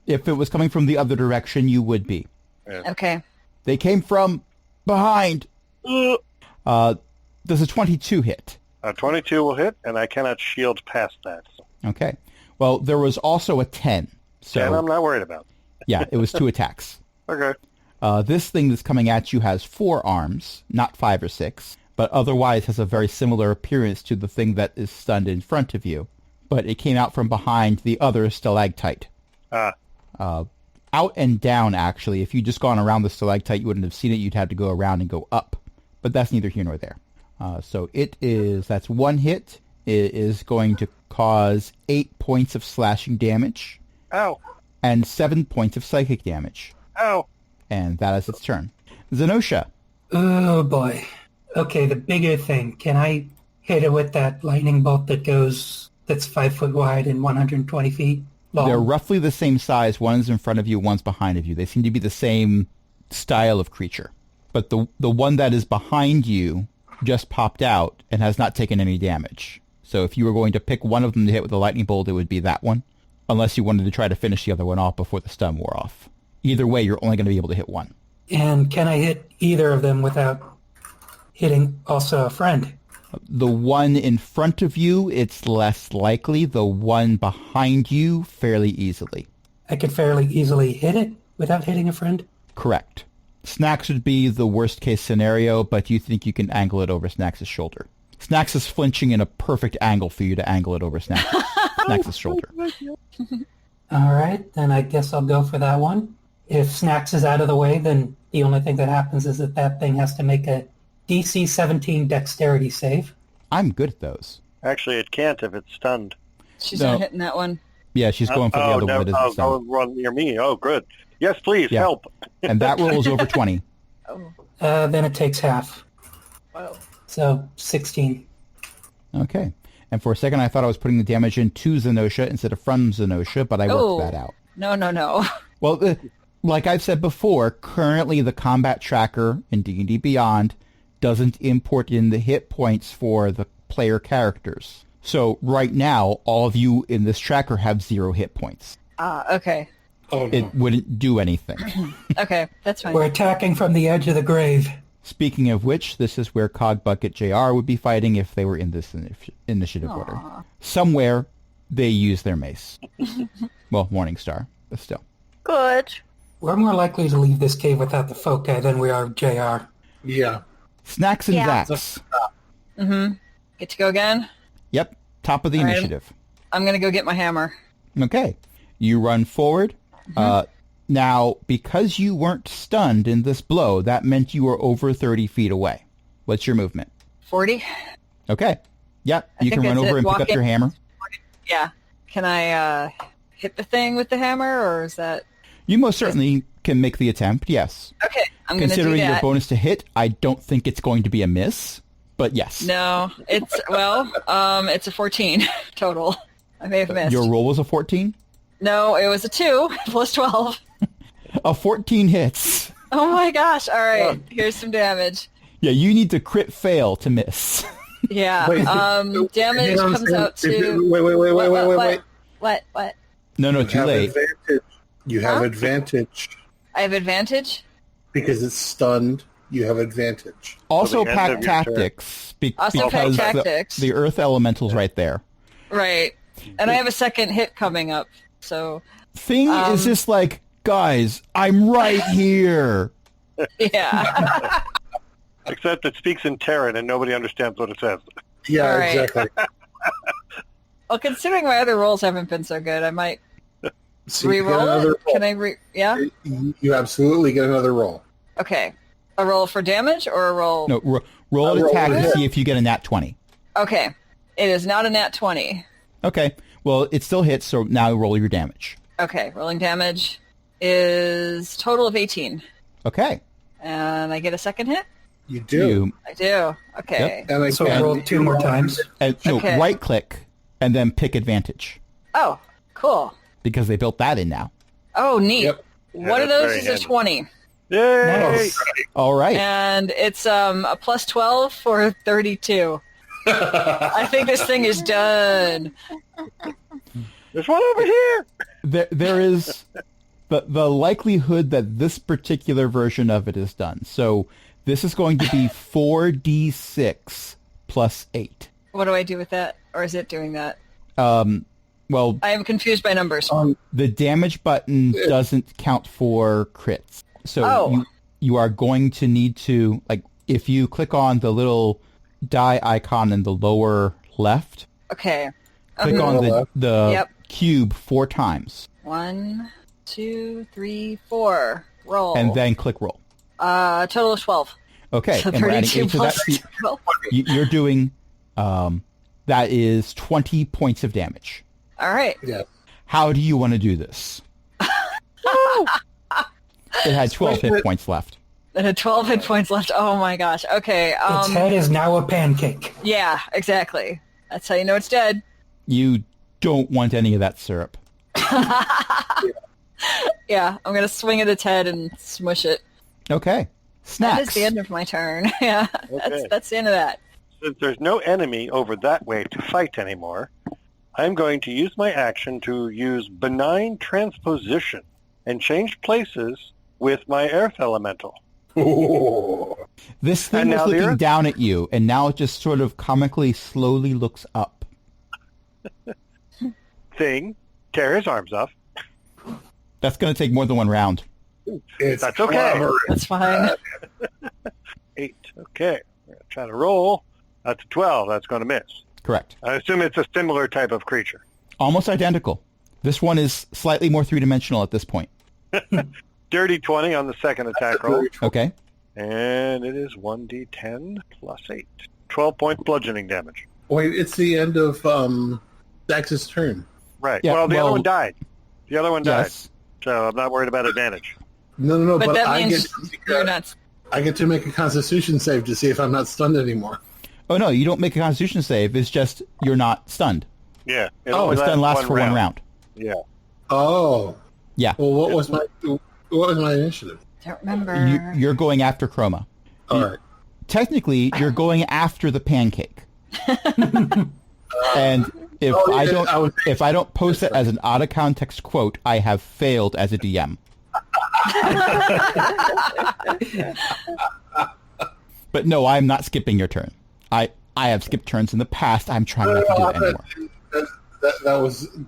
If it was coming from the other direction, you would be. Okay. They came from behind. Does a 22 hit? 22 will hit, and I cannot shield past that. Okay. Well, there was also a 10. So, 10 I'm not worried about. yeah, it was 2 attacks. Okay. This thing that's coming at you has 4 arms, not 5 or 6, but otherwise has a very similar appearance to the thing that is stunned in front of you. But it came out from behind the other stalactite. Out and down, actually. If you'd just gone around the stalactite, you wouldn't have seen it. You'd have to go around and go up. But that's neither here nor there. So that's 1 hit. It is going to cause 8 points of slashing damage. Ow. And 7 points of psychic damage. Ow. And that is its turn. Zenosha. Oh boy. Okay, the bigger thing. Can I hit it with that lightning bolt that's 5 foot wide and 120 feet long? They're roughly the same size. One's in front of you, one's behind of you. They seem to be the same style of creature. But the one that is behind you just popped out and has not taken any damage. So if you were going to pick one of them to hit with a lightning bolt, it would be that one. Unless you wanted to try to finish the other one off before the stun wore off. Either way, you're only going to be able to hit one. And can I hit either of them without hitting also a friend? The one in front of you, it's less likely. The one behind you, fairly easily. I could fairly easily hit it without hitting a friend? Correct. Snacks would be the worst case scenario, but you think you can angle it over Snacks' shoulder. Snacks is flinching in a perfect angle for you to angle it over Snacks' shoulder. All right, then I guess I'll go for that one. If Snacks is out of the way, then the only thing that happens is that thing has to make a DC 17 dexterity save. I'm good at those. Actually, it can't if it's stunned. She's No. not hitting that one. Yeah, she's going for the other one that isn't Go stunned. run near me. Oh, good. Yes, please, Yeah. help. And that rolls over 20. Oh, Then it takes half, wow. so 16. Okay. And for a second, I thought I was putting the damage in to Zenosha instead of from Zenosha, but I worked that out. No. Well, like I've said before, currently the combat tracker in D&D Beyond doesn't import in the hit points for the player characters. So right now, all of you in this tracker have 0 hit points. Okay. Oh, no. It wouldn't do anything. Okay, that's fine. We're attacking from the edge of the grave. Speaking of which, this is where Cog Bucket JR would be fighting if they were in this initiative order. Somewhere, they use their mace. Well, Morningstar, but still. Good. We're more likely to leave this cave without the foci than we are JR. Yeah. Snacks and Yeah. Zax. Get to go again? Yep, top of the All right. initiative. I'm going to go get my hammer. Okay. You run forward. Now, because you weren't stunned in this blow, that meant you were over 30 feet away. What's your movement? 40? Okay. Yep, you think can run that's over it. and pick Walk up your in. hammer. Yeah. Can I hit the thing with the hammer, or is that... You most certainly can make the attempt, yes. Okay, I'm going to do Considering your that. bonus to hit, I don't think it's going to be a miss, but yes. No, it's a 14 total. I may have missed. Your roll was a 14? No, it was a 2 plus 12. A 14 hits. Oh my gosh! All right, here's some damage. Yeah, you need to crit fail to miss. Yeah. Wait, Damage hang on a comes second. out to. Wait. What? No, You too have late. advantage. You have Huh? advantage I have advantage. because it's stunned. You have advantage. Also, the end pack of your turn. tactics. Also pack because tactics. The earth elemental's right there. Right. And I have a second hit coming up. So Thing is just like, guys, I'm right here. yeah. Except it speaks in Terran and nobody understands what it says. Yeah, All right. exactly. Well, considering my other rolls haven't been so good, I might So you get re-roll another it. roll. Can I Yeah. You absolutely get another roll. Okay. A roll for damage or a roll? No, roll an roll attack it. to see if you get a nat 20. Okay. It is not a nat 20. Okay, well, it still hits, so now roll your damage. Okay. Rolling damage is total of 18. Okay. And I get a second hit? You do. I do. Okay. And I So I rolled 2 more times. No, Okay. right-click, and then pick advantage, Oh, cool. because they built that in now. Oh, neat. Yep. One of that's those very is a handy. 20. Yay! Nice. All right. And it's a plus 12 for 32. I think this thing is done. There's one over here! There is the likelihood that this particular version of it is done. So this is going to be 4d6 plus 8. What do I do with that? Or is it doing that? Well, I am confused by numbers. the damage button doesn't count for crits. So Oh. you are going to need to, like, if you click on the little die icon in the lower left, Okay. click on the Yep. cube 4 times, 1, 2, 3, 4. Roll. and then click roll. Total of 12. Okay, So and we're adding 32 8 to that. plus 12. You're doing, that is 20 points of damage. All right. Yeah. How do you want to do this? It had 12 hit points left. It had 12 hit points left. Oh my gosh. Okay. Its head is now a pancake. Yeah, exactly. That's how you know it's dead. You don't want any of that syrup. Yeah, I'm gonna swing at its head and smush it. Okay. Snacks. That is the end of my turn. Yeah, Okay. that's the end of that. Since there's no enemy over that way to fight anymore, I'm going to use my action to use benign transposition and change places with my earth elemental. This thing And was now the looking Earth- down at you, and now it just sort of comically slowly looks up. Thing, tear his arms off. That's going to take more than one round. It's That's okay. clever. That's fine. 8. Okay. We're going to try to roll. That's a 12. That's going to miss. Correct. I assume it's a similar type of creature. Almost identical. This one is slightly more three-dimensional at this point. Dirty 20 on the second attack roll. Okay. And it is 1d10 plus 8. 12 points bludgeoning damage. Wait, it's the end of Dax's turn. Right. Yeah, well, the other well- one died. The other one died. Yes. So I'm not worried about advantage. No, But but that I get, means you're not. I get to make a Constitution save to see if I'm not stunned anymore. Oh, no, you don't make a Constitution save. It's just you're not stunned. Yeah. It Oh, only It's done lasts for one round. Yeah. Oh, Yeah. well, what was my initiative? Don't remember. You're going after Chroma. All right. Technically, you're going after the pancake. And if Oh, I yeah, don't, if I don't post it as an out of context quote, I have failed as a DM. But no, I'm not skipping your turn. I have skipped turns in the past. I'm trying not to do it anymore.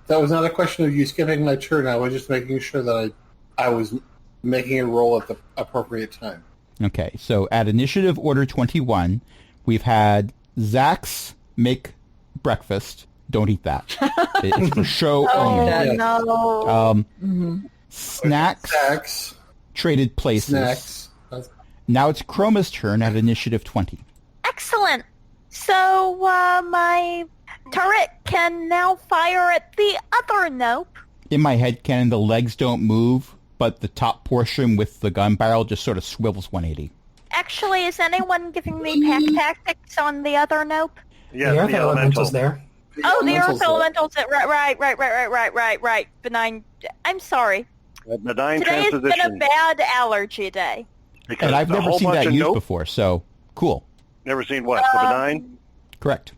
That was not a question of you skipping my turn. I was just making sure that I was making a roll at the appropriate time. Okay, so at initiative order 21, we've had Zax make breakfast. Don't eat that. It's for show Oh, only. no. Snacks, Snacks. traded places. Snacks. Now it's Chroma's turn at initiative 20. Excellent. So, my turret can now fire at the other nope. In my head canon, the legs don't move, but the top portion with the gun barrel just sort of swivels 180. Actually, is anyone giving me pack tactics on the other nope? Yeah, the Earth the elemental. Elemental's there. Oh, the Earth Elementals. Elementals. Right. Benign. I'm sorry. Benign Today has been a transposition. bad allergy day. Because And I've a never whole seen bunch that of used nope. before, so cool. Never seen what? The benign? Correct.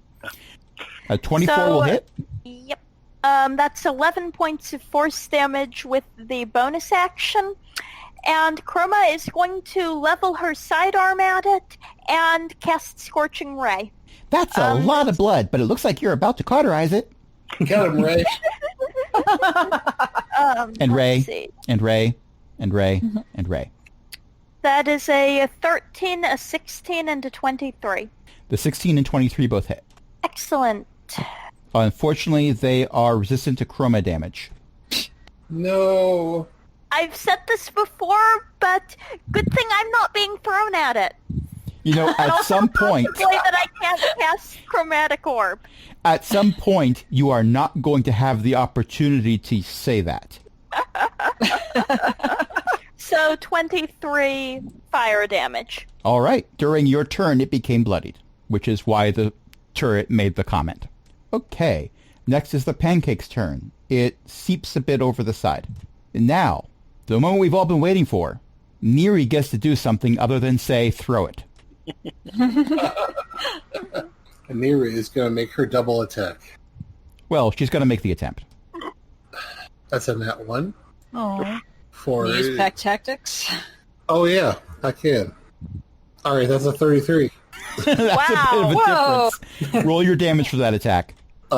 A 24 So, will hit. Yep. That's 11 points of force damage with the bonus action. And Chroma is going to level her sidearm at it and cast Scorching Ray. That's a lot of blood, but it looks like you're about to cauterize it. Get him, Ray. And Ray, Let's see. and Ray, and Ray, and Ray. That is a 13, a 16, and a 23. The 16 and 23 both hit. Excellent. Unfortunately, they are resistant to chroma damage. No. I've said this before, but good thing I'm not being thrown at it. You know, at some point, Possibly that I can't cast Chromatic Orb. at some point, you are not going to have the opportunity to say that. So 23 fire damage. All right. During your turn, it became bloodied, which is why the turret made the comment. Okay. Next is the pancake's turn. It seeps a bit over the side. And now, the moment we've all been waiting for. Neri gets to do something other than say, throw it. Anira is going to make her double attack. Well, she's going to make the attempt. That's a nat 1. Oh. For Use pack tactics. Oh, yeah, I can. All right, that's a 33. That's a bit of a Whoa. difference. Roll your damage for that attack. I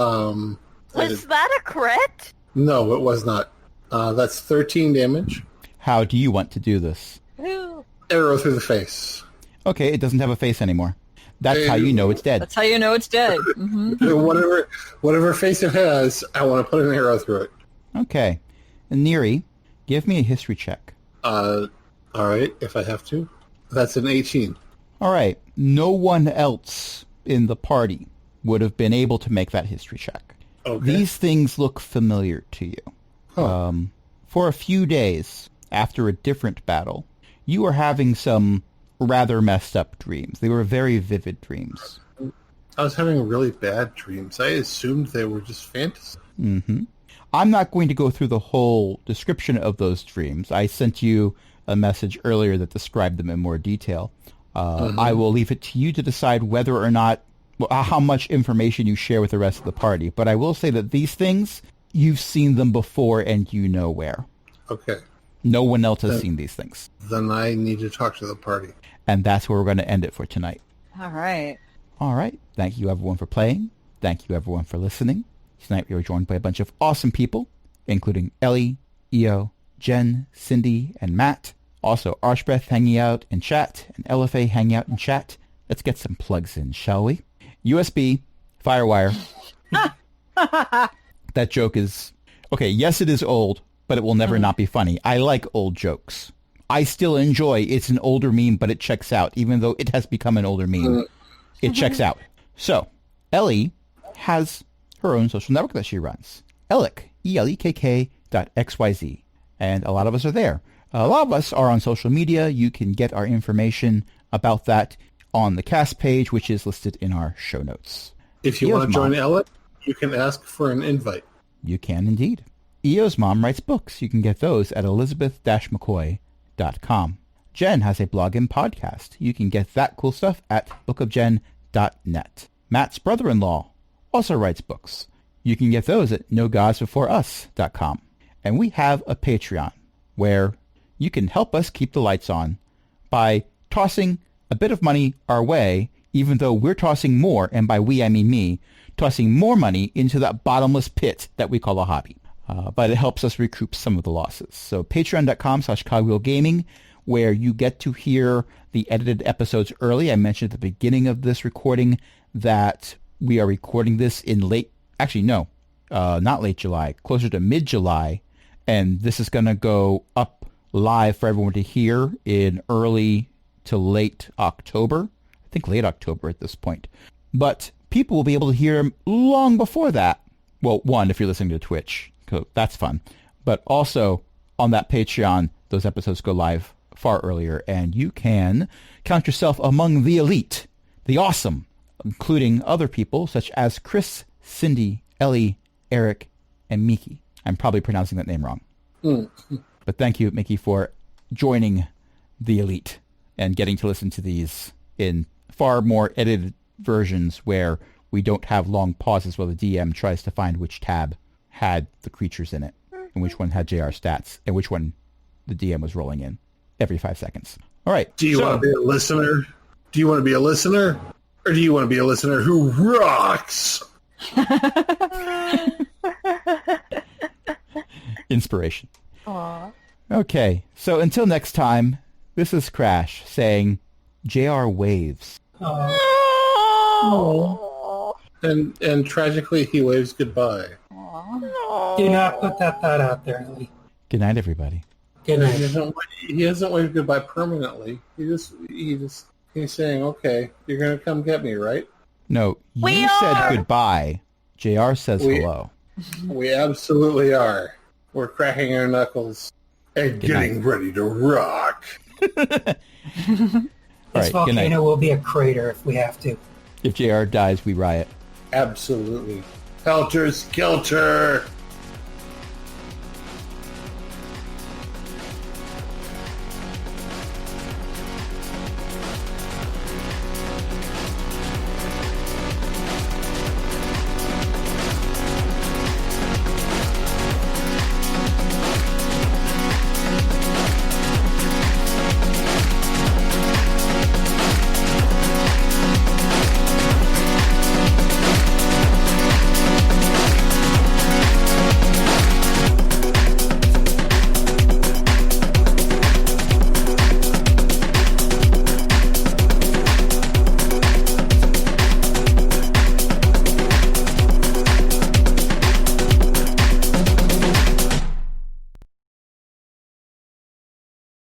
Was did- that a crit? No, it was not. That's 13 damage. How do you want to do this? Ooh. Arrow through the face. Okay, it doesn't have a face anymore. That's how you know it's dead. That's how you know it's dead. Hmm. Whatever face it has, I want to put an arrow through it. Okay. Neri, give me a history check. All right, if I have to. That's an 18. All right. No one else in the party would have been able to make that history check. Okay. These things look familiar to you. Huh. For a few days after a different battle, you were having some rather messed up dreams. They were very vivid dreams. I was having really bad dreams. I assumed they were just fantasy. Mm-hmm. I'm not going to go through the whole description of those dreams. I sent you a message earlier that described them in more detail. I will leave it to you to decide whether or not, how much information you share with the rest of the party. But I will say that these things, you've seen them before and you know where. Okay. No one else has seen these things. Then I need to talk to the party. And that's where we're going to end it for tonight. All right. All right. Thank you, everyone, for playing. Thank you, everyone, for listening. Tonight we were joined by a bunch of awesome people, including Ellie, Io, Jen, Cindy, and Matt. Also, Arshbeth hanging out in chat, and LFA hanging out in chat. Let's get some plugs in, shall we? USB, Firewire. That joke is... Okay, yes, it is old, but it will never not be funny. I like old jokes. I still enjoy it's an older meme, but it checks out, even though it has become an older meme. It checks out. So, Ellie has her own social network that she runs. Elek, ELEKK.xyz. And a lot of us are there. A lot of us are on social media. You can get our information about that on the cast page, which is listed in our show notes. If you Io's want to join mom- Elliot, you can ask for an invite. You can indeed. Io's mom writes books. You can get those at elizabeth-mccoy.com. Jen has a blog and podcast. You can get that cool stuff at bookofjen.net. Matt's brother-in-law also writes books. You can get those at nogodsbeforeus.com. And we have a Patreon where you can help us keep the lights on by tossing a bit of money our way, even though we're tossing more, and by we I mean me, tossing more money into that bottomless pit that we call a hobby. But it helps us recoup some of the losses. So patreon.com/cogwheelgaming, where you get to hear the edited episodes early. I mentioned at the beginning of this recording that we are recording this in not late July, closer to mid-July, and this is going to go up live for everyone to hear in early to late October. I think late October at this point. But people will be able to hear them long before that. Well, one, if you're listening to Twitch, that's fun. But also on that Patreon, those episodes go live far earlier, and you can count yourself among the elite, the awesome, including other people such as Chris, Cindy, Ellie, Eric, and Miki. I'm probably pronouncing that name wrong. But thank you, Mickey, for joining the elite and getting to listen to these in far more edited versions where we don't have long pauses while the DM tries to find which tab had the creatures in it and which one had JR stats and which one the DM was rolling in every 5 seconds. All right. Do you want to be a listener? Do you want to be a listener? Or do you want to be a listener who rocks? Inspiration. Aww. Okay, so until next time, this is Crash saying, JR waves. Oh. And tragically, he waves goodbye. Do not put that thought out there, Ellie. Good night, everybody. Good night. He doesn't wave goodbye permanently. He's saying, "Okay, you're gonna come get me, right?" No, you We said are! goodbye. JR says hello. We absolutely are. We're cracking our knuckles and getting ready to rock. All This right, good night. volcano will be a crater if we have to. If JR dies, we riot. Absolutely. Helter Skelter!